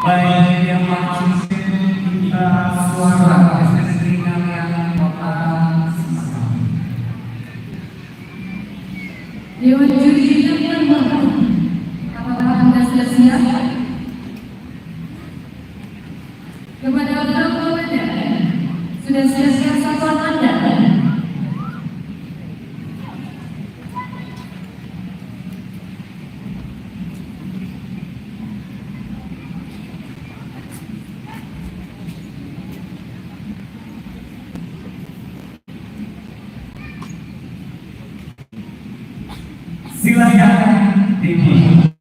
baik yang masuk kita suara telinga yang kota Semarang. Dewan juri yang hormat, apakah Anda sudah siap? Kepada orang komandan, sudah siap-siap satuan Anda? Silakan dimulai.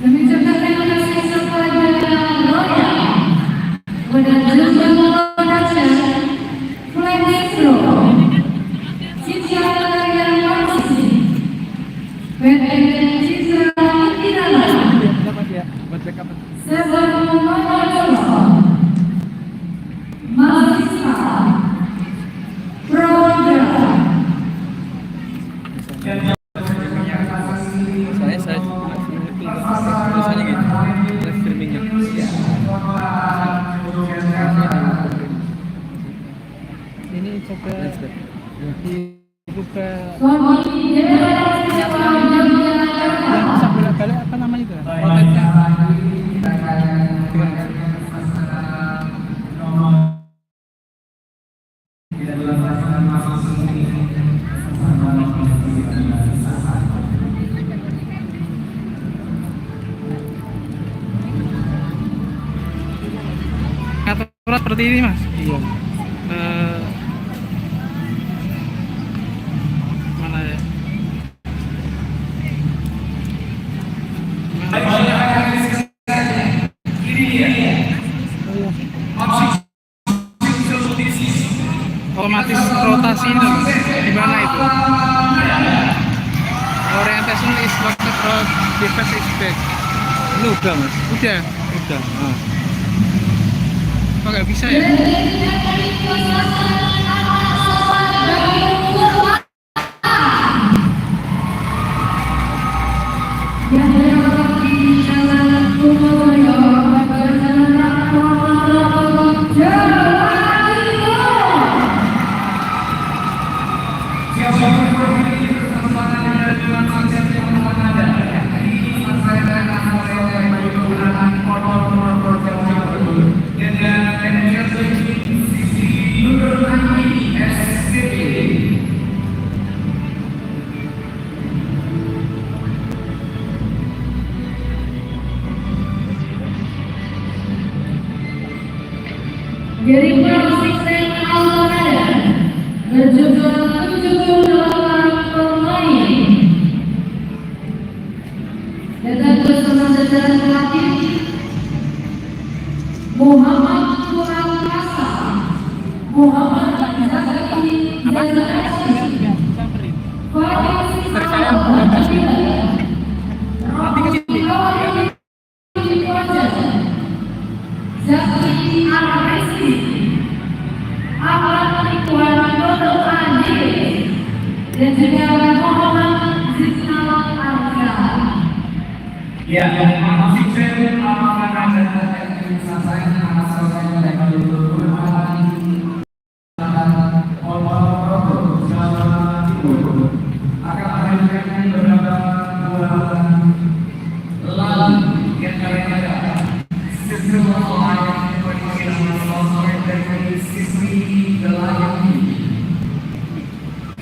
Kami ucapkan terima kasih kepada Loya, kepada Jumlah Production, Flag Metro, Citra Karya Masih, PT Citra Kirana, Seven Manojolo, Mahasiswa, Program. Saya biasanya gitu live streamingnya. Ini coba dibuka yang bisa bolak-balik apa namanya itu? Kontennya. Aturan seperti ini mas. Iya. Mana ya? Otomatis rotasi itu gimana itu? Orientation is locked road device is back. Ini udah mas? Udah. Nah. Kok nggak bisa ya? Dari Persisten Almanada berjumlah 78 pemain dengan bersama jajaran pelatih Muhammad Purwakasa, Muhammad Zaki Zazaki, Faiz Zaki Arresi, Ahmad Ikhwan Dodo Andi, dan juga Muhammad Zikral Arza. Ya, masih saya akan saya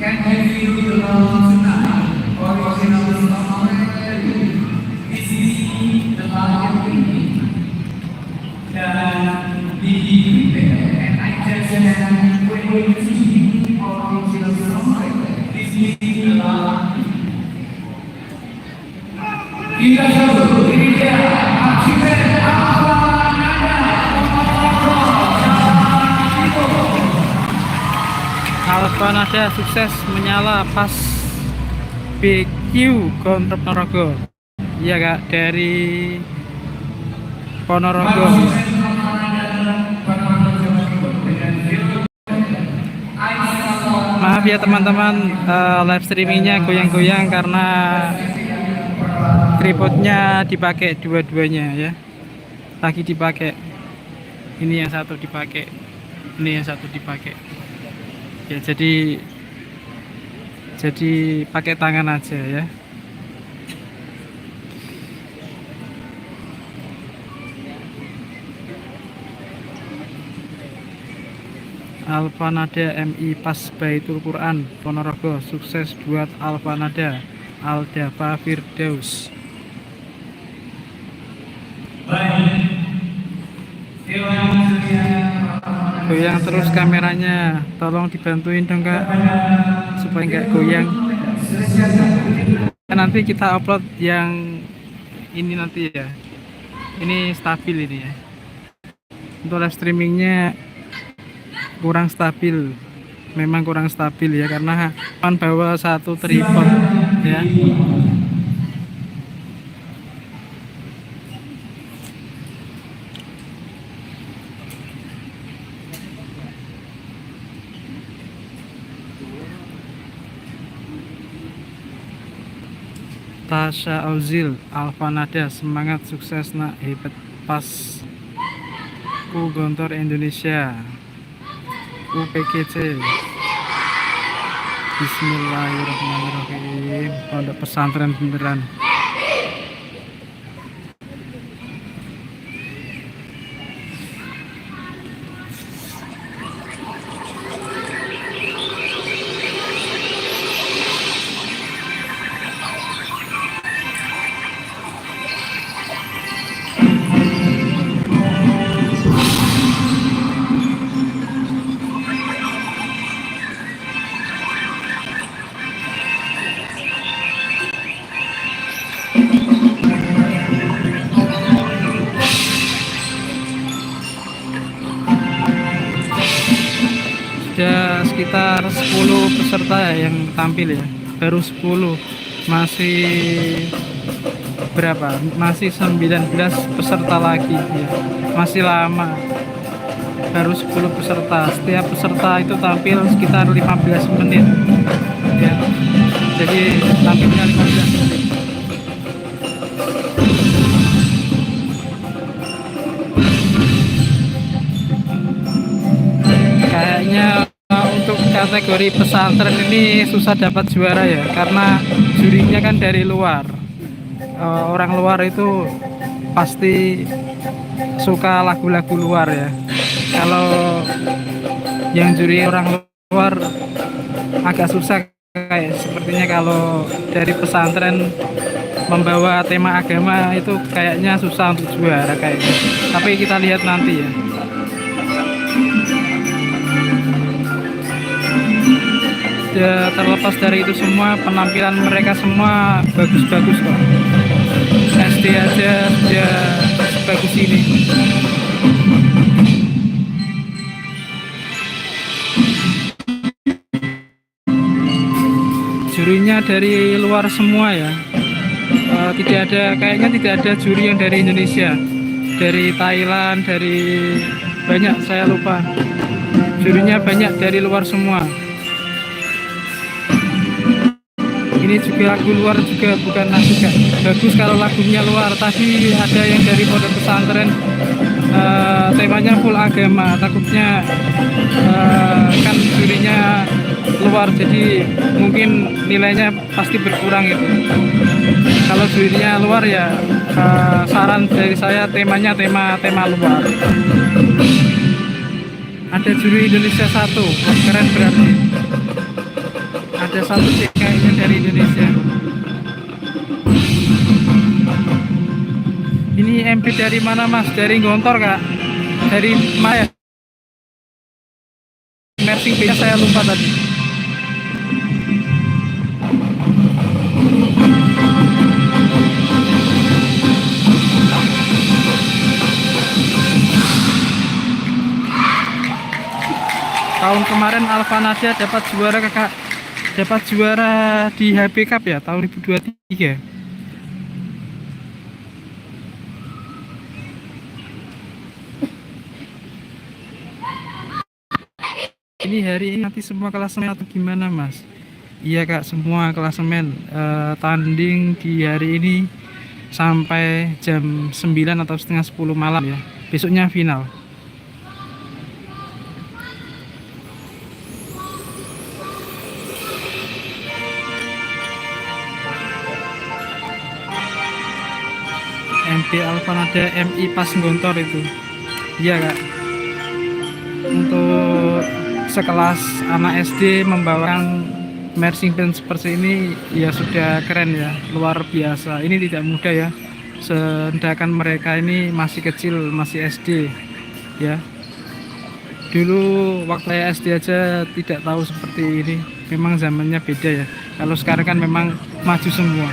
Can you feel the love tonight? Original song Alfa Nada sukses menyala pas BQ Gontor Ponorogo. Iya kak, dari Ponorogo. Maaf ya teman-teman, live streamingnya goyang-goyang karena tripodnya dipakai dua-duanya ya. Lagi dipakai. Ini yang satu dipakai. Ini yang satu dipakai. Ya jadi pakai tangan aja ya. Alfa Nada MI Pas Baitul Quran Ponorogo, sukses buat Alfa Nada. Aldafa Firdaus. Goyang terus kameranya, tolong dibantuin dong kak supaya nggak goyang. Nanti kita upload yang ini nanti ya, ini stabil ini ya. Untuk live streamingnya kurang stabil, memang kurang stabil ya, karena kan bawa satu tripod ya. Tasya Auzil, Alfa Nada, semangat, sukses nak, hebat pas Gontor Indonesia, UPGC. Bismillahirrahmanirrahim. Pondok pesantren beneran. Ada sekitar 10 peserta ya yang tampil ya, baru 10, masih berapa, masih 19 peserta lagi ya, masih lama, baru 10 peserta. Setiap peserta itu tampil sekitar 15 menit ya, jadi tampilnya 15 menit. Kayaknya untuk kategori pesantren ini susah dapat juara ya, karena jurinya kan dari luar. Orang luar itu pasti suka lagu-lagu luar ya. Kalau yang juri orang luar agak susah, kayak sepertinya kalau dari pesantren membawa tema agama itu kayaknya susah untuk juara kayaknya. Tapi kita lihat nanti ya. Ya, terlepas dari itu semua, penampilan mereka semua bagus-bagus kok. SD aja sudah bagus ini. Jurinya dari luar semua ya. Tidak ada, kayaknya tidak ada juri yang dari Indonesia. Dari Thailand, dari banyak, saya lupa. Jurinya banyak dari luar semua. Ini juga lagu luar juga, bukan lagu kan. Bagus kalau lagunya luar. Tadi ada yang dari pondok pesantren, temanya full agama. Takutnya kan jurinya luar, jadi mungkin nilainya pasti berkurang gitu. Kalau jurinya luar ya, saran dari saya temanya tema luar. Ada juri Indonesia 1, keren berarti. Ada satu sih kayaknya dari Indonesia. Ini MP dari mana mas? Dari Gontor kak? Dari Maya? Mersing P saya lupa tadi. tahun kemarin Alfa Nadia dapat juara kakak, dapat juara di HP Cup ya tahun 2023. Ini hari ini nanti semua klasemen atau gimana mas? Iya kak, semua klasemen tanding di hari ini sampai jam 9 atau setengah 10 malam ya. Besoknya final. MP Alfa Nadia MI Pas Gontor itu. Iya kak. Untuk sekelas anak SD membawakan marching band seperti ini ya sudah keren ya, luar biasa. Ini tidak mudah ya, sedangkan mereka ini masih kecil, masih SD ya. Dulu waktu saya SD aja tidak tahu seperti ini, memang zamannya beda ya. Kalau sekarang kan memang maju semua.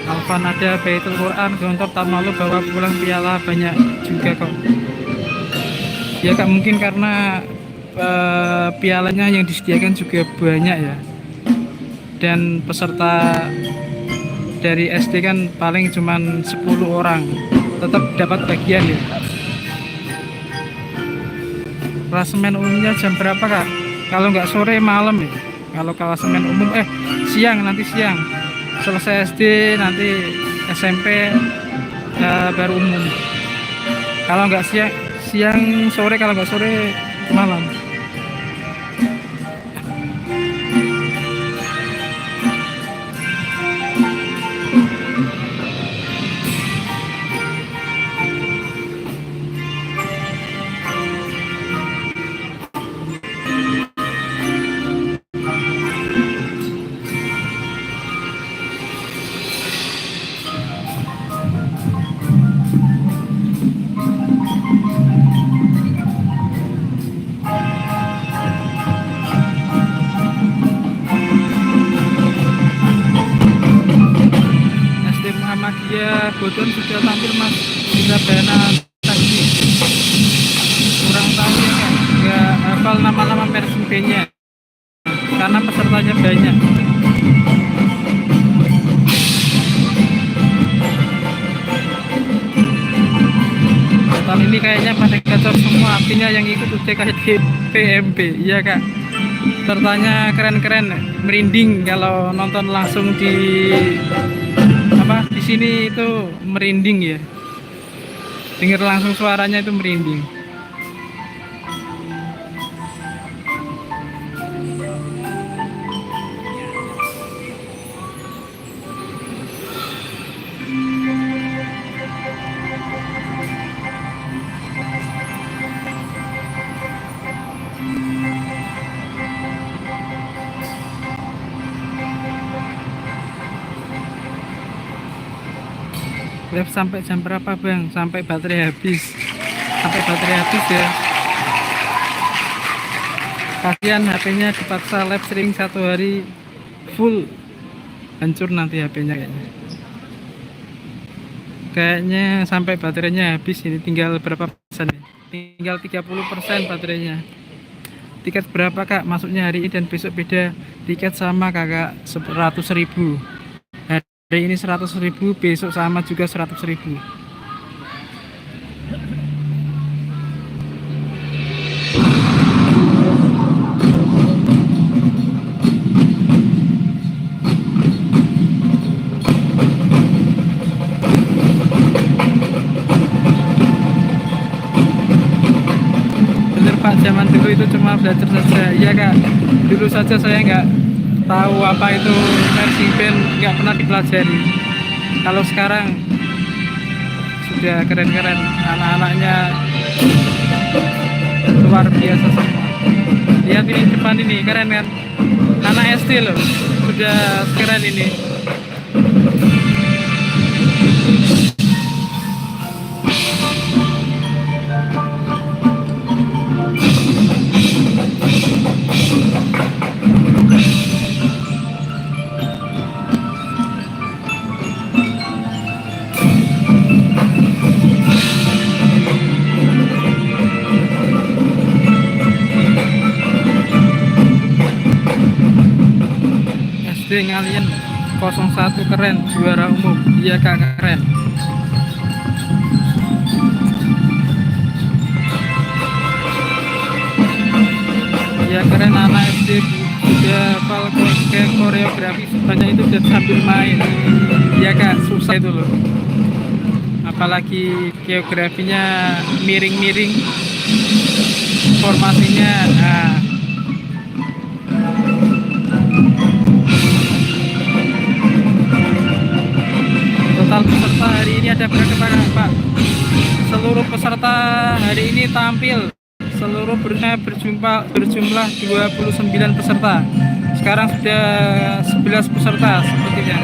Alfa Nadia Baitul Quran Gontor tahun lalu bawa pulang piala banyak juga kok. Ya kak, mungkin karena pialanya yang disediakan juga banyak ya. Dan peserta dari SD kan paling cuman 10 orang, tetap dapat bagian ya. Klasemen umumnya jam berapa kak? Kalau nggak sore malam ya. Kalau klasemen umum siang, nanti siang. Selesai SD nanti SMP baru umum. Kalau nggak siang sore, kalau nggak sore malam. Ya, Bodon sudah tampil mas di Rabana tadi. Kurang tahu ya kan, nggak hafal nama-nama versi B-nya karena pesertanya banyak. Tahun ini kayaknya pada gacor semua, artinya yang ikut UTKD PMB, iya kak. Pesertanya keren-keren, merinding kalau nonton langsung di sini itu merinding ya, dengar langsung suaranya itu merinding. Live sampai jam berapa bang? Sampai baterai habis. Sampai baterai habis ya. Kasihan HP-nya dipaksa live streaming 1 hari full, hancur nanti HP-nya kayaknya. Kayaknya sampai baterainya habis ini, tinggal berapa persen ya? Tinggal 30% baterainya. Tiket berapa kak? Masuknya hari ini dan besok beda. Tiket sama kakak 100.000. Hari ini 100.000, besok sama juga 100.000. Bener pak, zaman dulu itu cuma belajar saja. Iya kak, dulu saja saya nggak tahu apa itu marching band, nggak pernah dipelajari. Kalau sekarang sudah keren-keren, anak-anaknya luar biasa semua. Lihat ini depan ini, keren kan? Anak SD loh, sudah keren ini. geng Alien 01 keren, juara umum. Iya kak, keren. Ya keren, anak SD udah hafal ke koreografi sebanyak itu dan sambil main. Ya kak, susah itu loh. Apalagi koreografinya miring-miring, formasinya. Nah, total peserta hari ini ada berapa Pak? Seluruh peserta hari ini tampil seluruh berjumlah 29 peserta. Sekarang sudah 11 peserta sepertinya.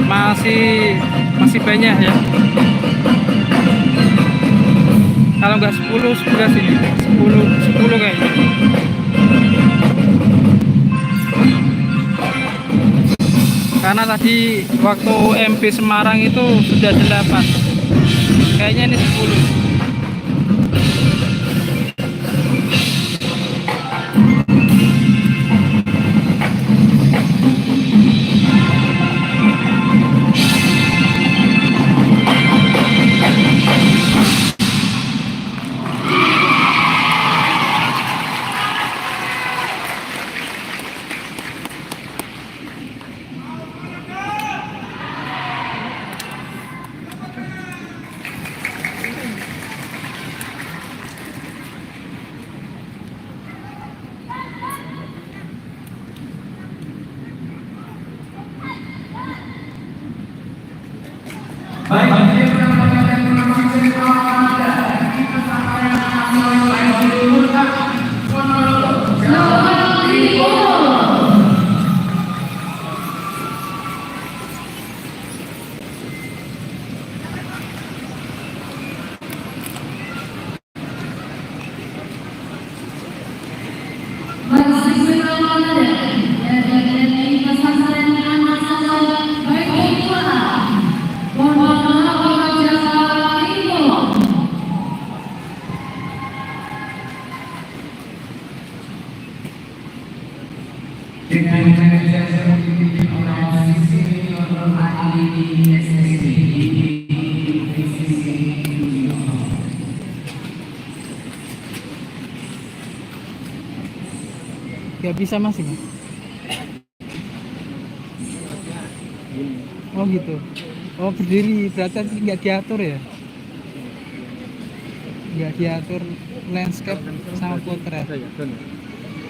Masih banyak ya. Kalau nggak 10, 11 ini. 10 kayaknya. Karena tadi waktu MB Semarang itu sudah 8. Kayaknya ini 10. Gak bisa masih. Oh gitu. Oh berdiri, berarti nggak diatur ya? Nggak diatur landscape sama potret.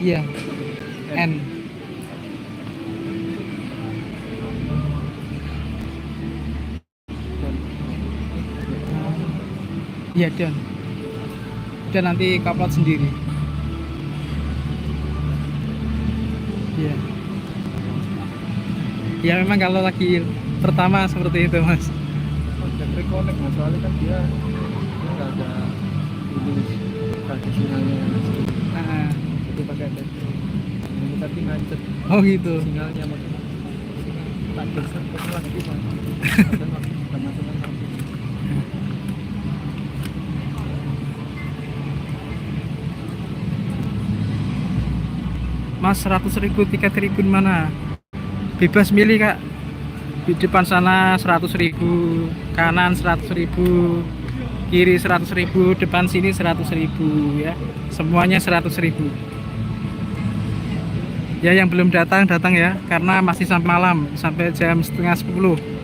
Iya. N. Iya Don. Dan nanti kapot sendiri. Iya. Ya memang kalau lagi pertama seperti itu mas. Dan reconnect mas, soalnya kan dia nggak ada tulis tradisionalnya. Itu pakai ini tapi ngancet. Oh gitu. Sinyalnya maksudnya tak bersentuh lagi mas. Mas 100.000 tiket tribun mana? Bebas milih kak. Di depan sana 100.000, kanan 100.000, kiri 100.000, depan sini 100.000 ya. Semuanya 100.000. Ya yang belum datang ya, karena masih sampai malam, sampai jam setengah 10.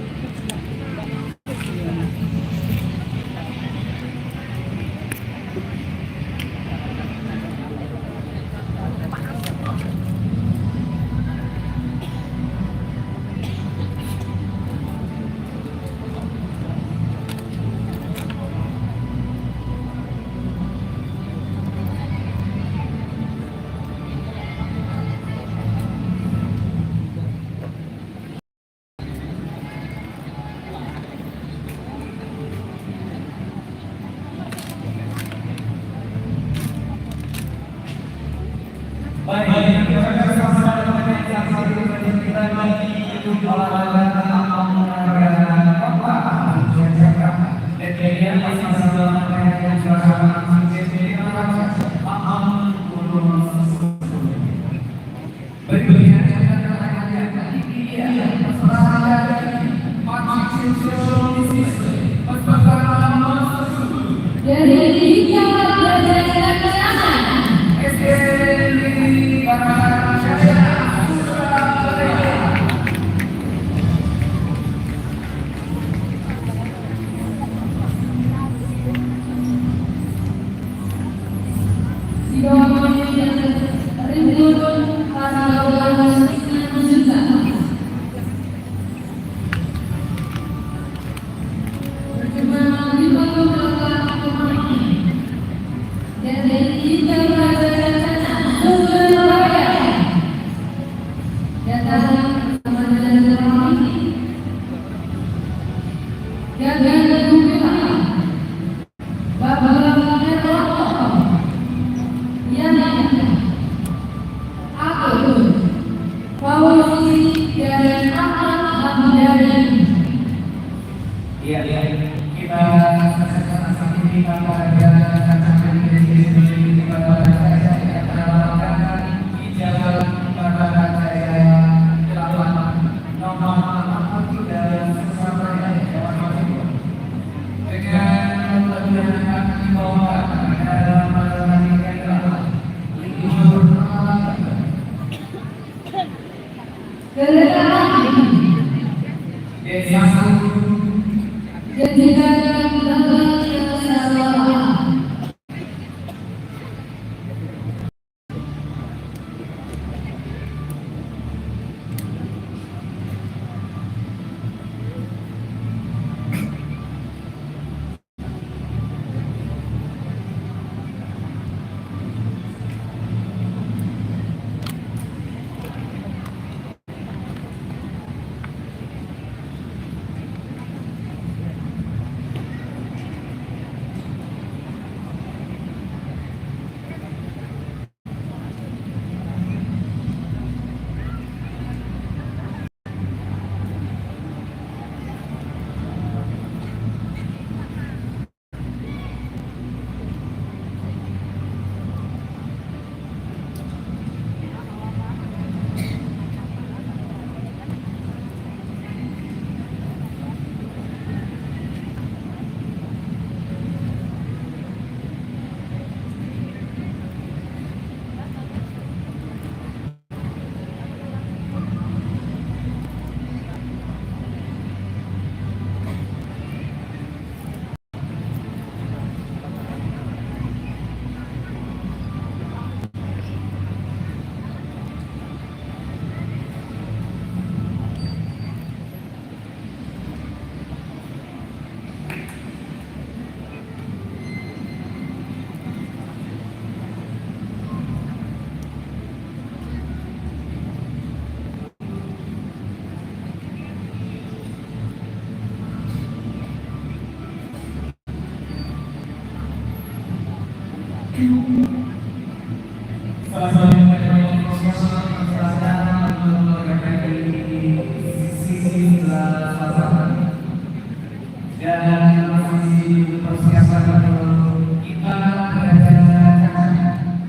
dan masih persiapan untuk kita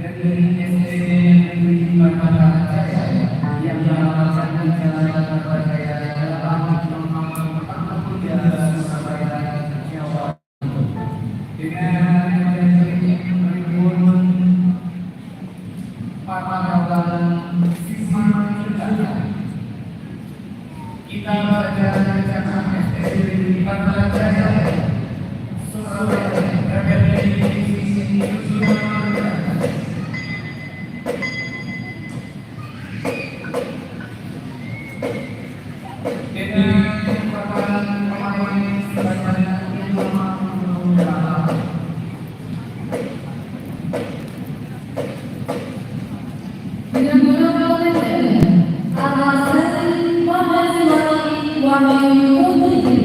dari SDN Negeri Bandara Jaya yang melaksanakan jalan Bandara dalam Surabaya, Jawa dengan merimbun para kawan siswa kita berjalan SDN Bandara Jaya Surabaya Dengan menggunakan alasan mahasiswa Wahyu Putri.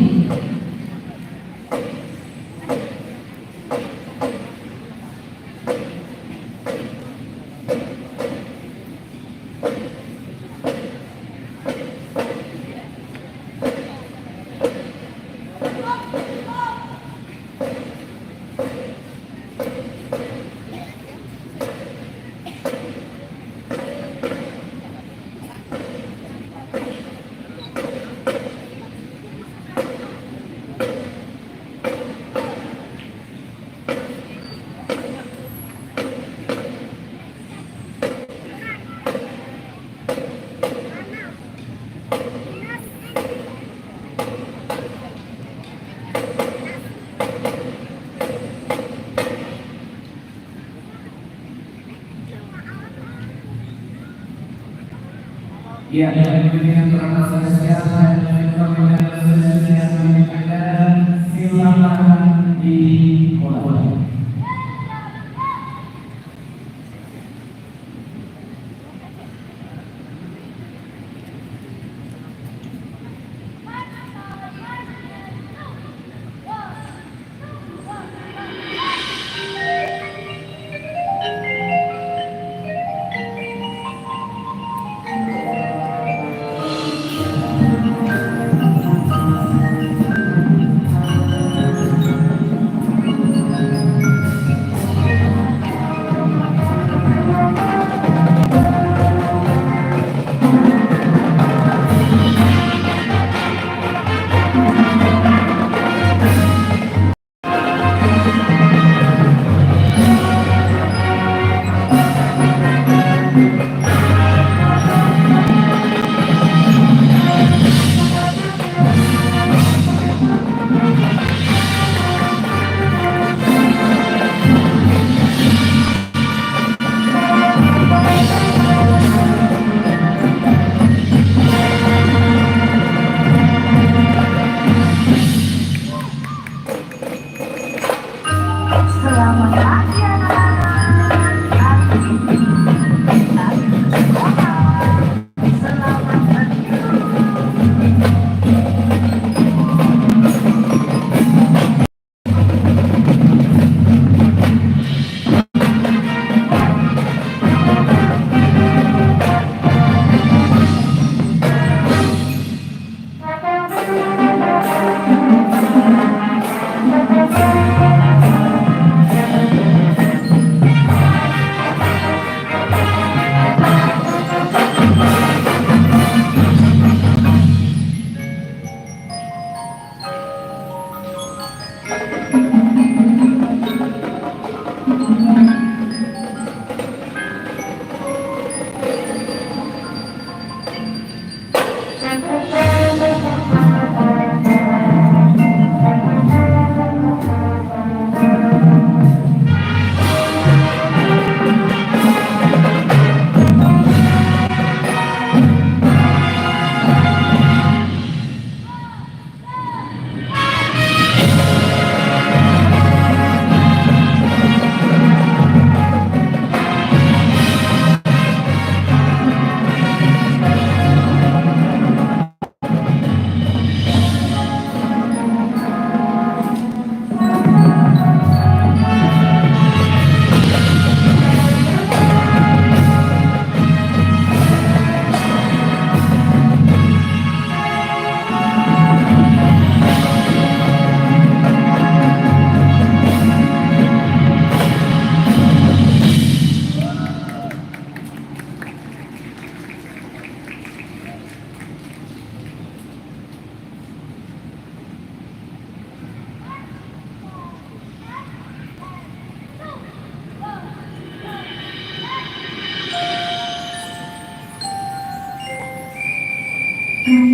Ya, dengan perasaan kesehatan dan koordinasi yang meningkatkan, silakan dimulai.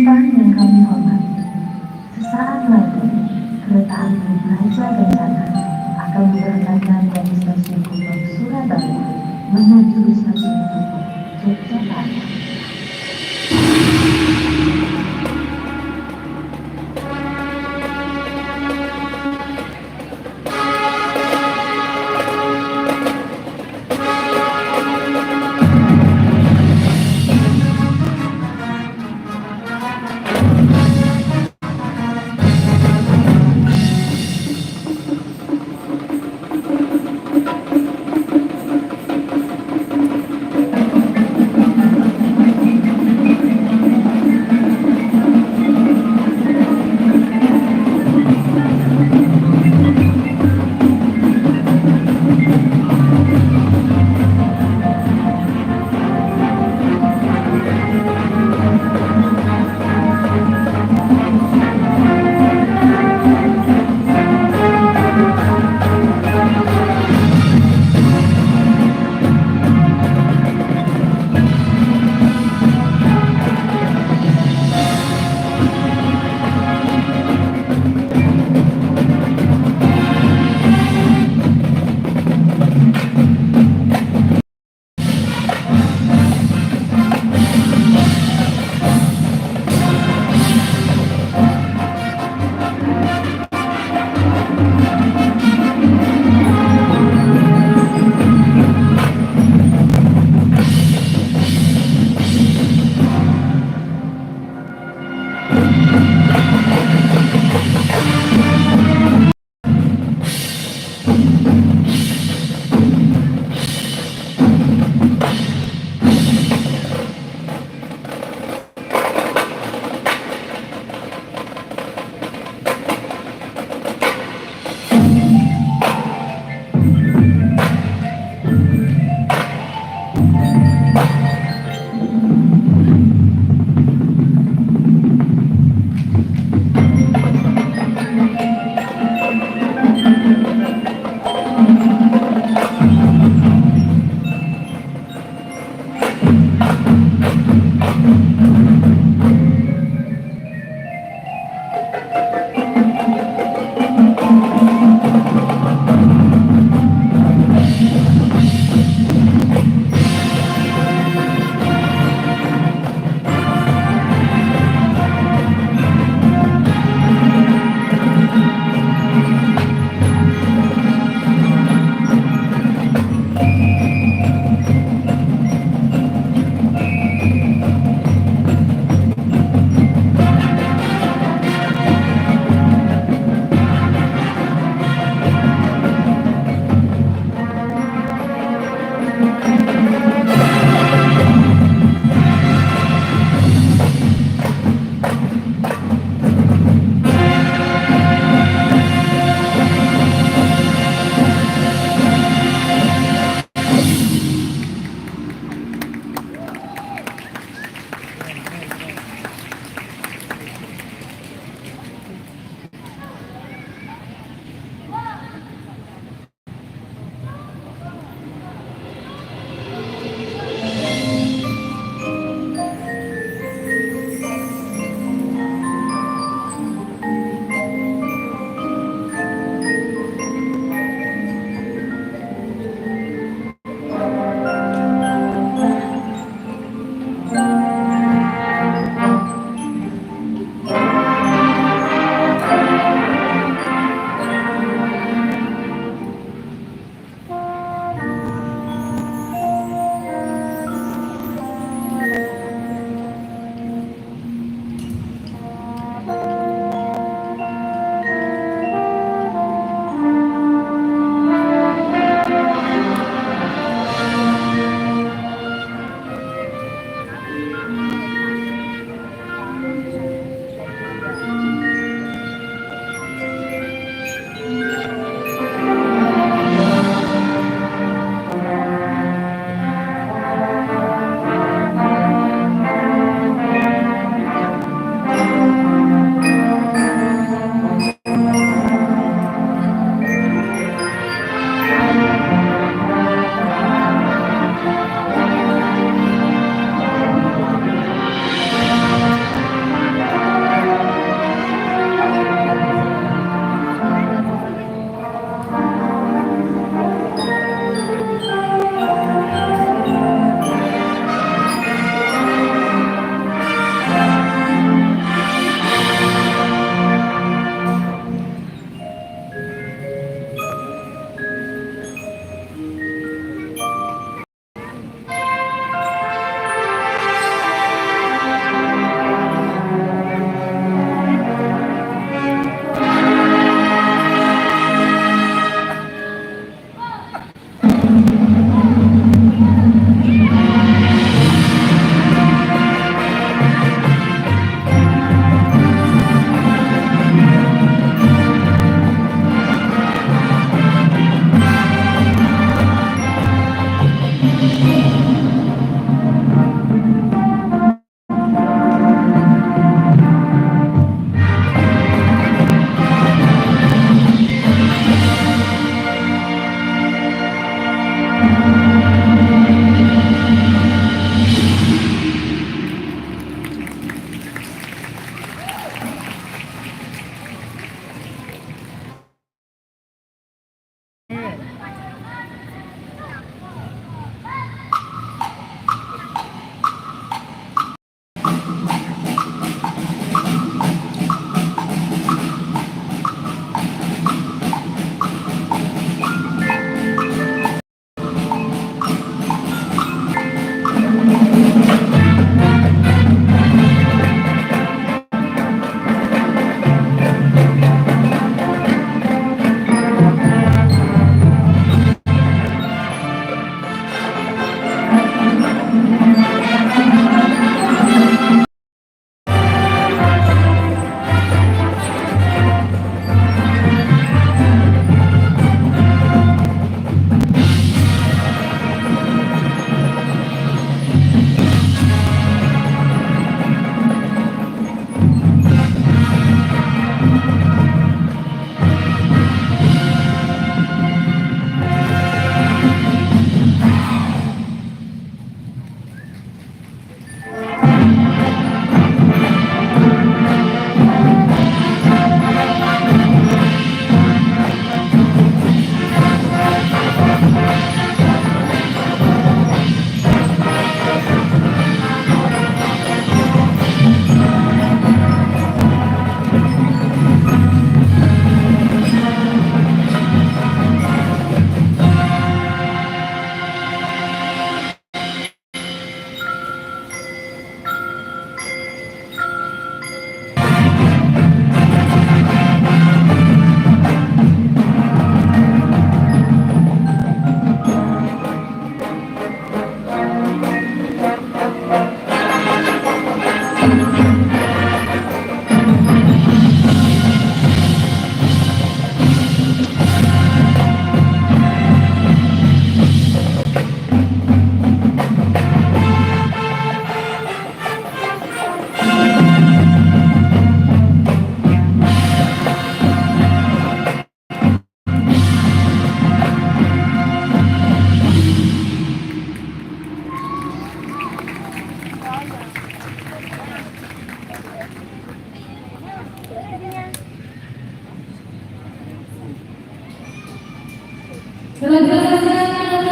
Penumpang yang kami hormati, sesaat lagi kereta api Raja Kencana akan diberangkatkan dari stasiun Gubeng Surabaya menuju stasiun Gubeng Yogyakarta.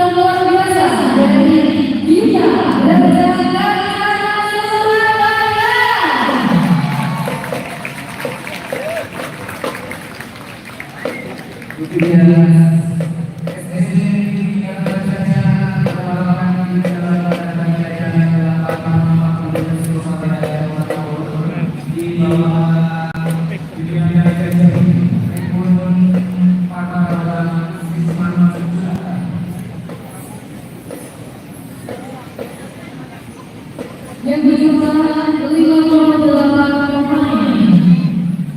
yang luar biasa dari Bima Raja Karya Surabaya. Itu dia SSD yang bacanya melakukan di bawah yang berjumlah 58 pemain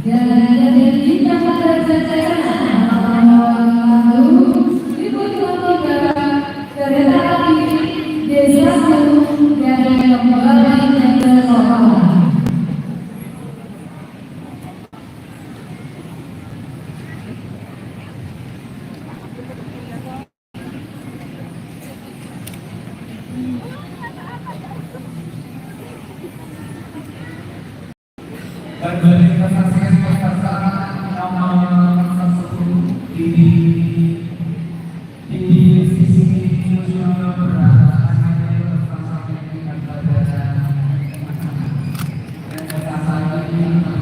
dan dari bintang pada jajaran dibutuhkan kereta api desa dari lembaga yang terhormat. dan dari kesaksian peserta nomor 10 di sisi museum berada bersama dengan pelajaran dan kesalahan ini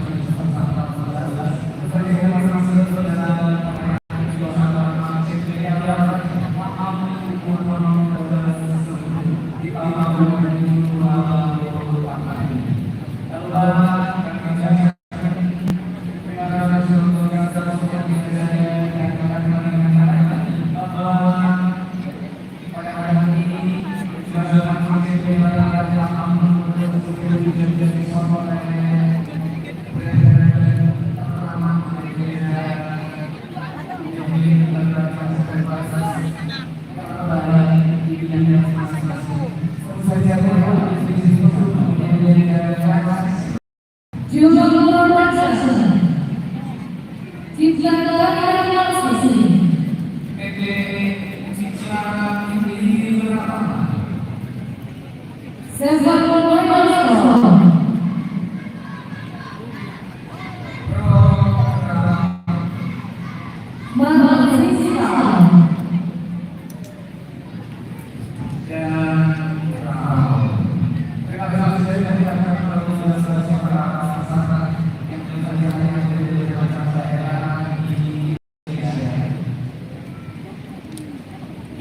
Jumlah production Cipta Karya Sisi PT Citra ini berapa? Sepak Bola Mahal Sisa Dan terima kasih dari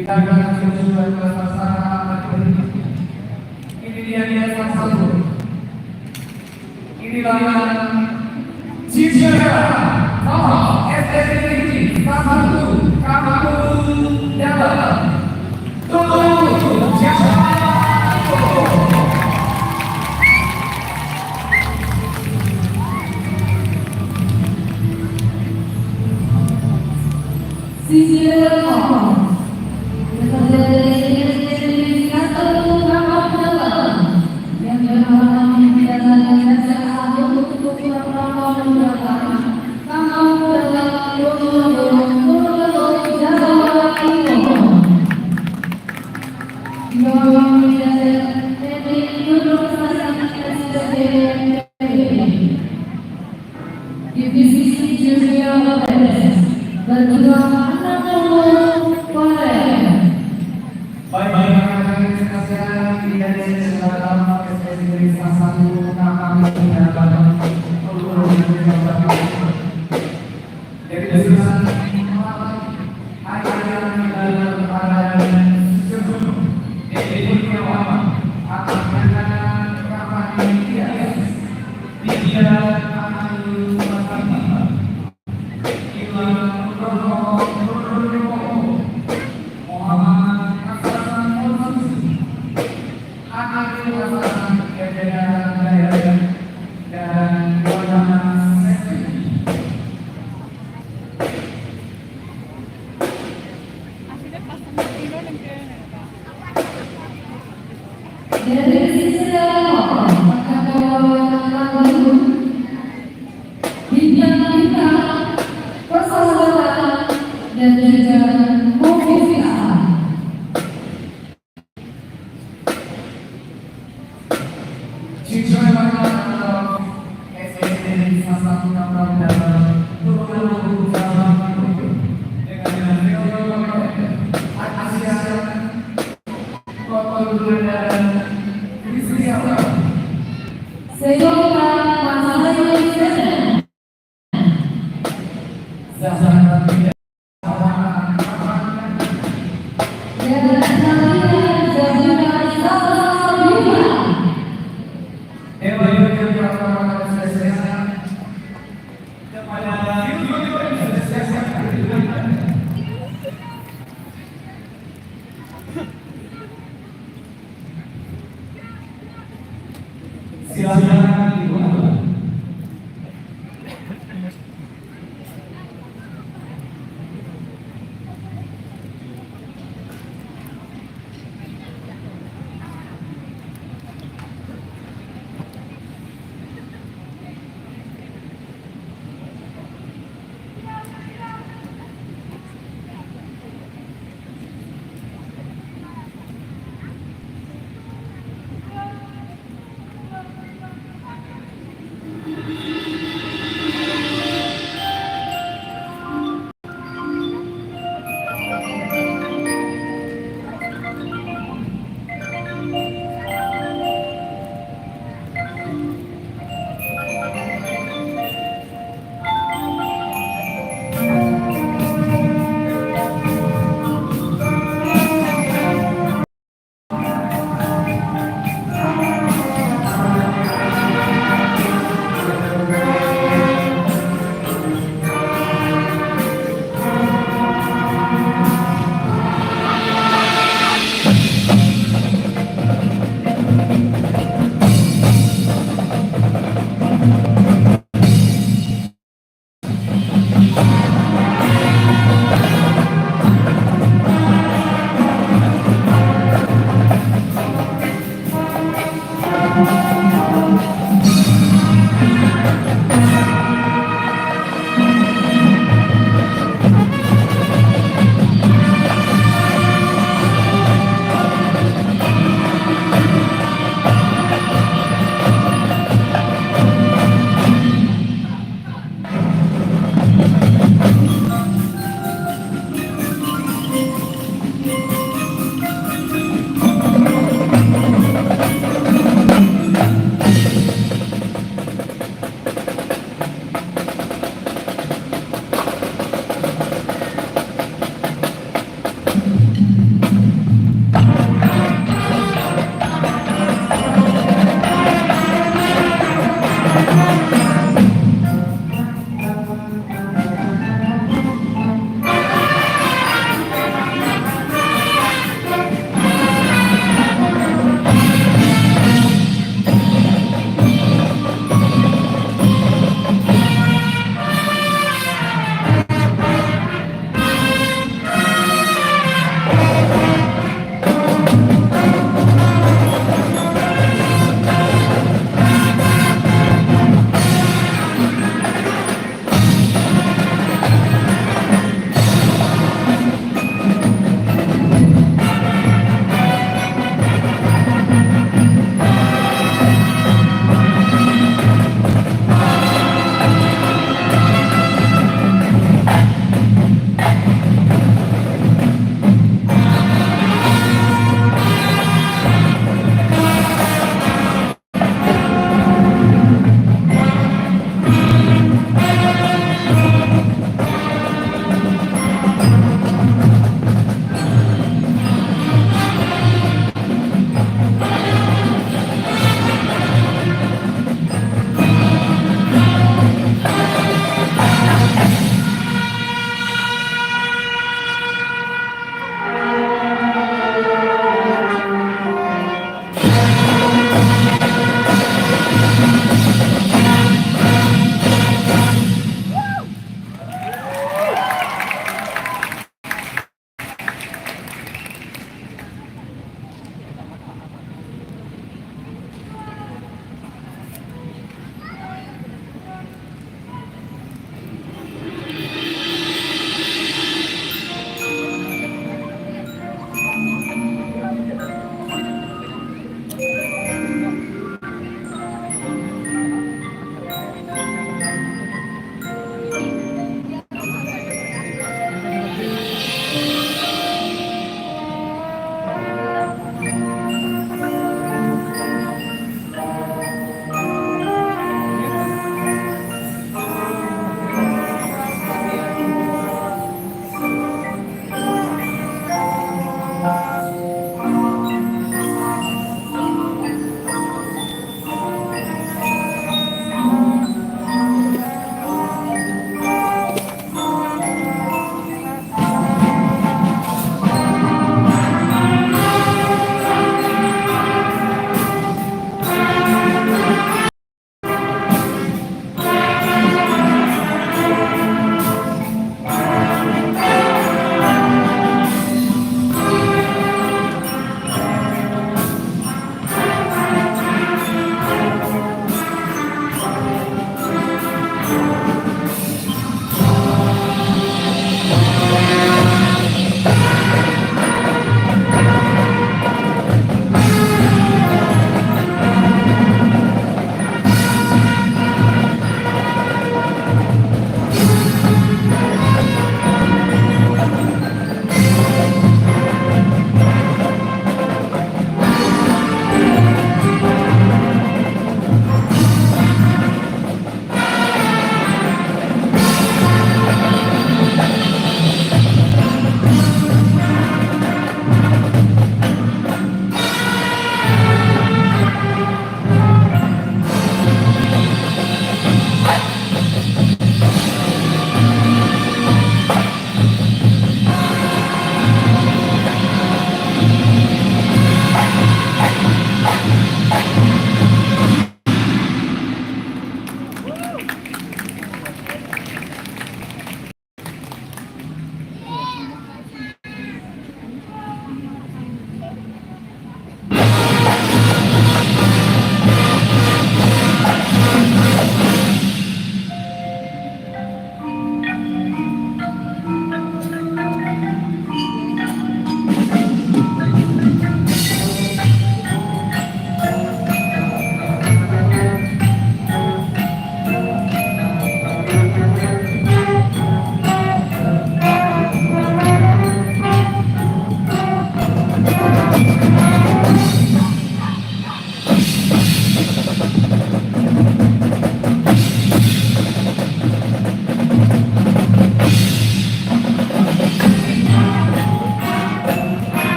kita akan sesuai ke sasaran ini dia satu inilah Citra SSD satu kamu dalam tunggu siapa. Sisi Divisi Junior berjumlah 60 pemain. Baik, sekalian dari dalam SSD satu kami dalam dari desain Dari sisi bintang-bintang persahabatan dan juga motivasi. Asia Sehingga masalah yang disediakan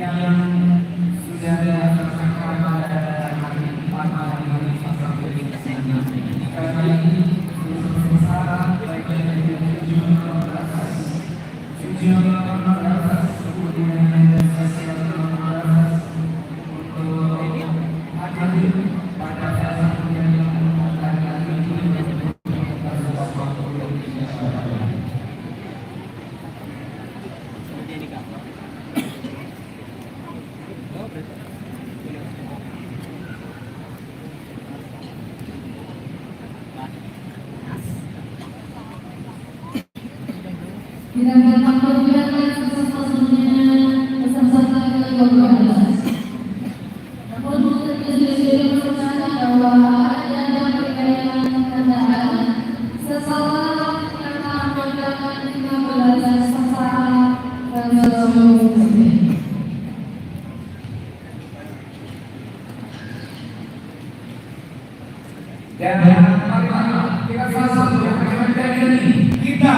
yang sudah Kiranya kemudian sesungguhnya pesan-pesan ke-12. Namun terjadi percaya bahwa ada perkayaan kendaraan sesalah karena mendapat 15 sesalah dan semuanya. Dan mari kita sama-sama menjaga ini. Kita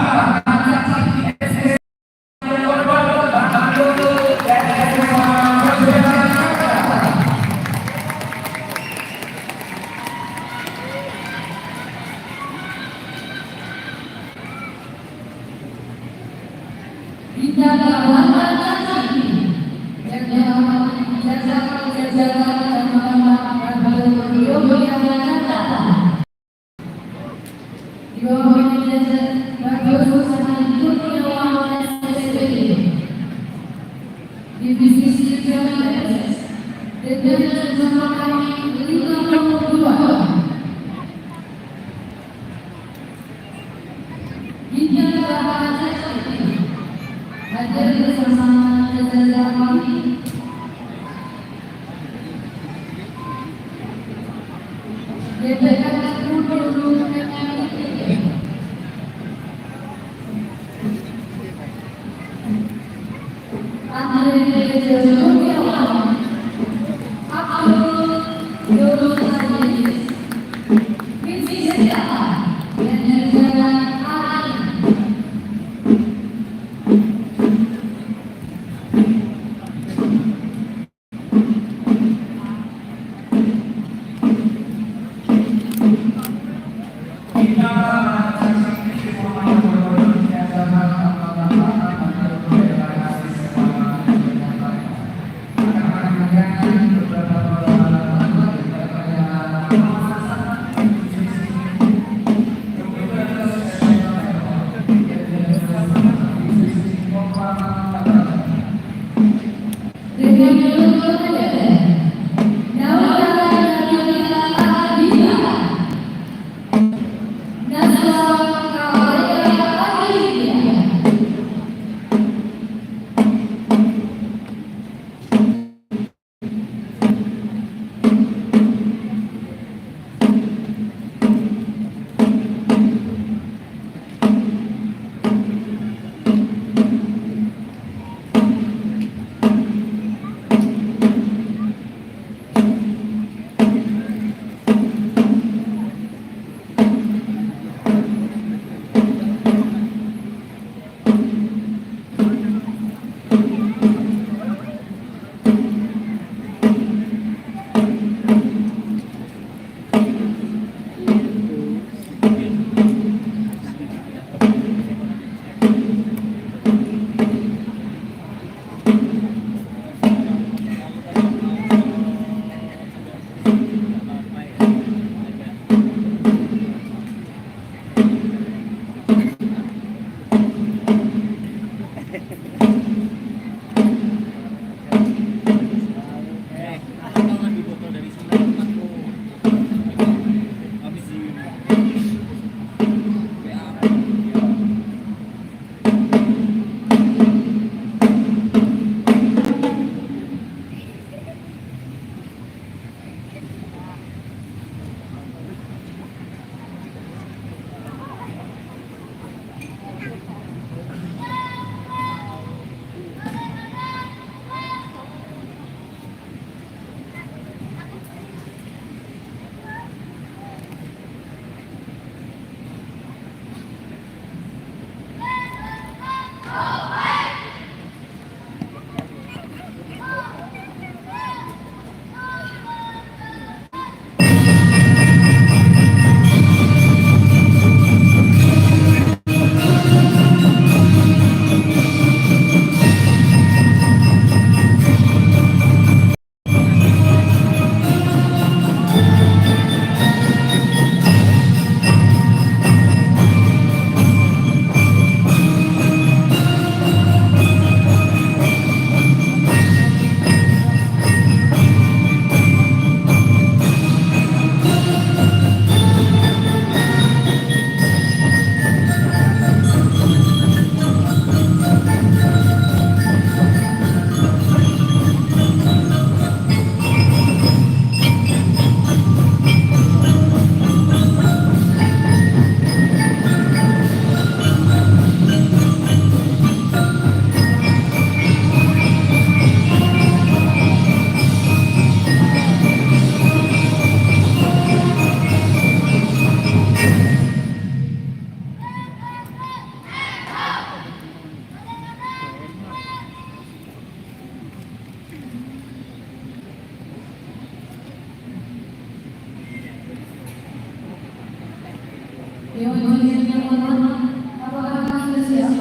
Dewan Juri yang hormat, apakah sudah siap?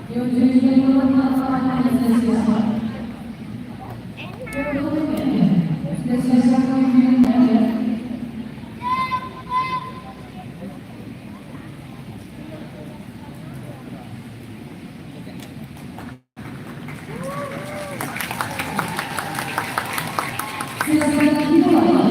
Dewan Juri yang hormat, apakah sudah siap? Sudah siap ya? Silakan dimulai.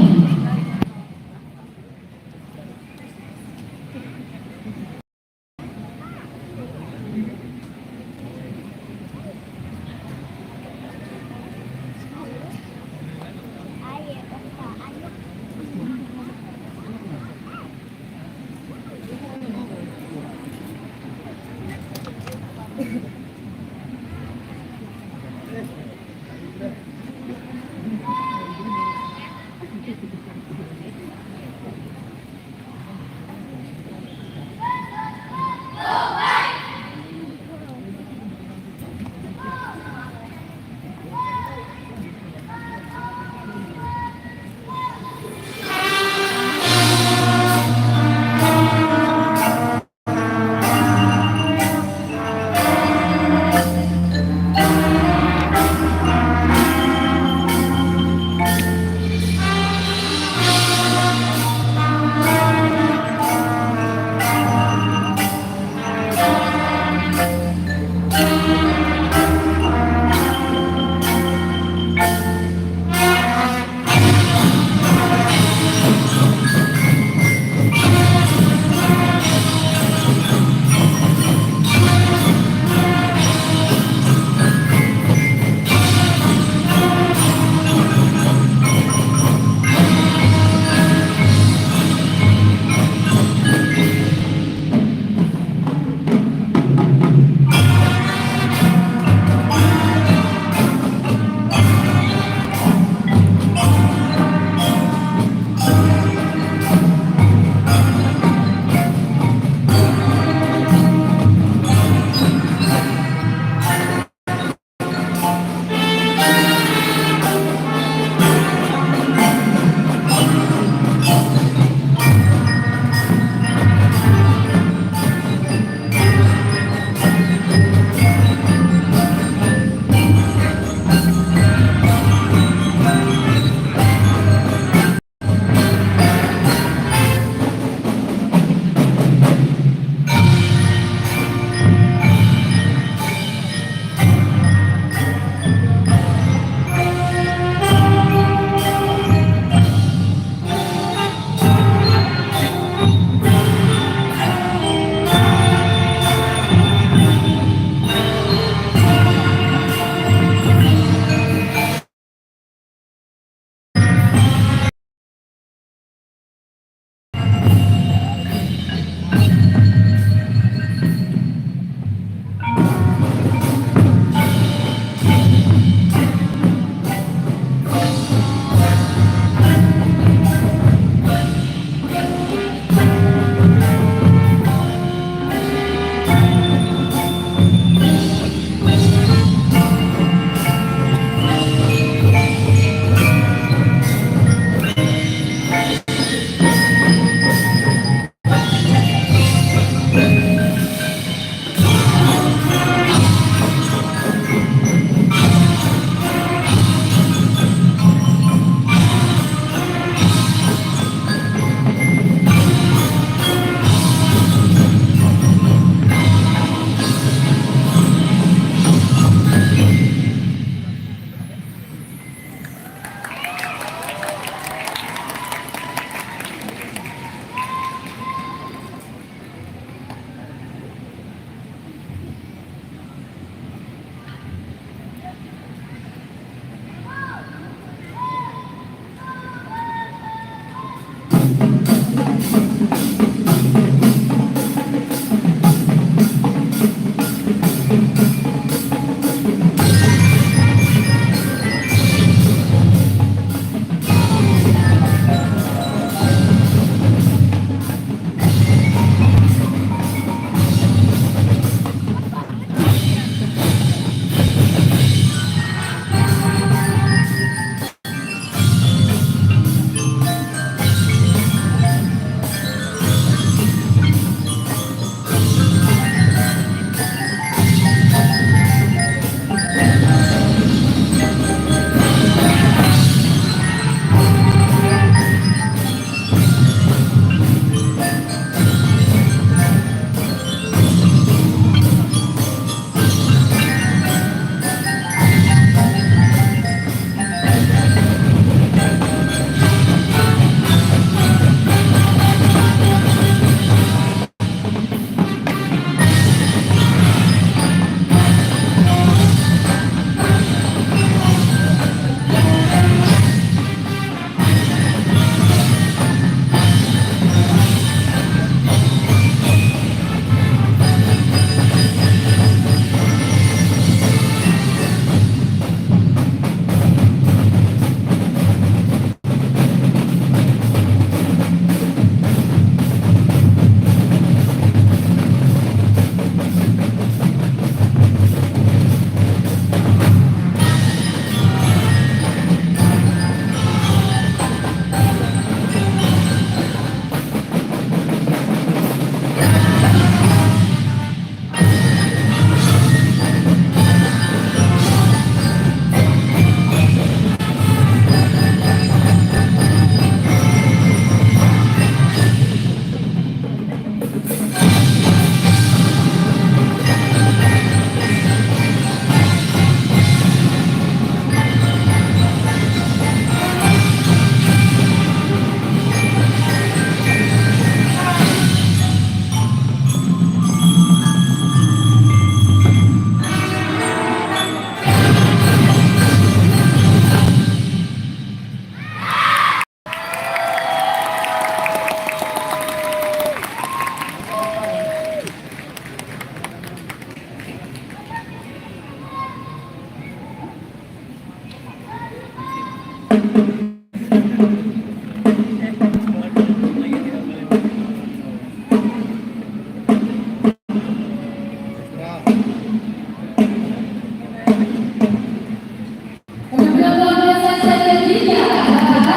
Penampilan luar biasa saya Jika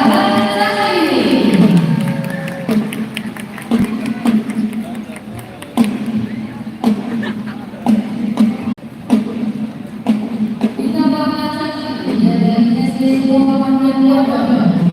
saat ini. Kita bakal dari SD Muhammadiyah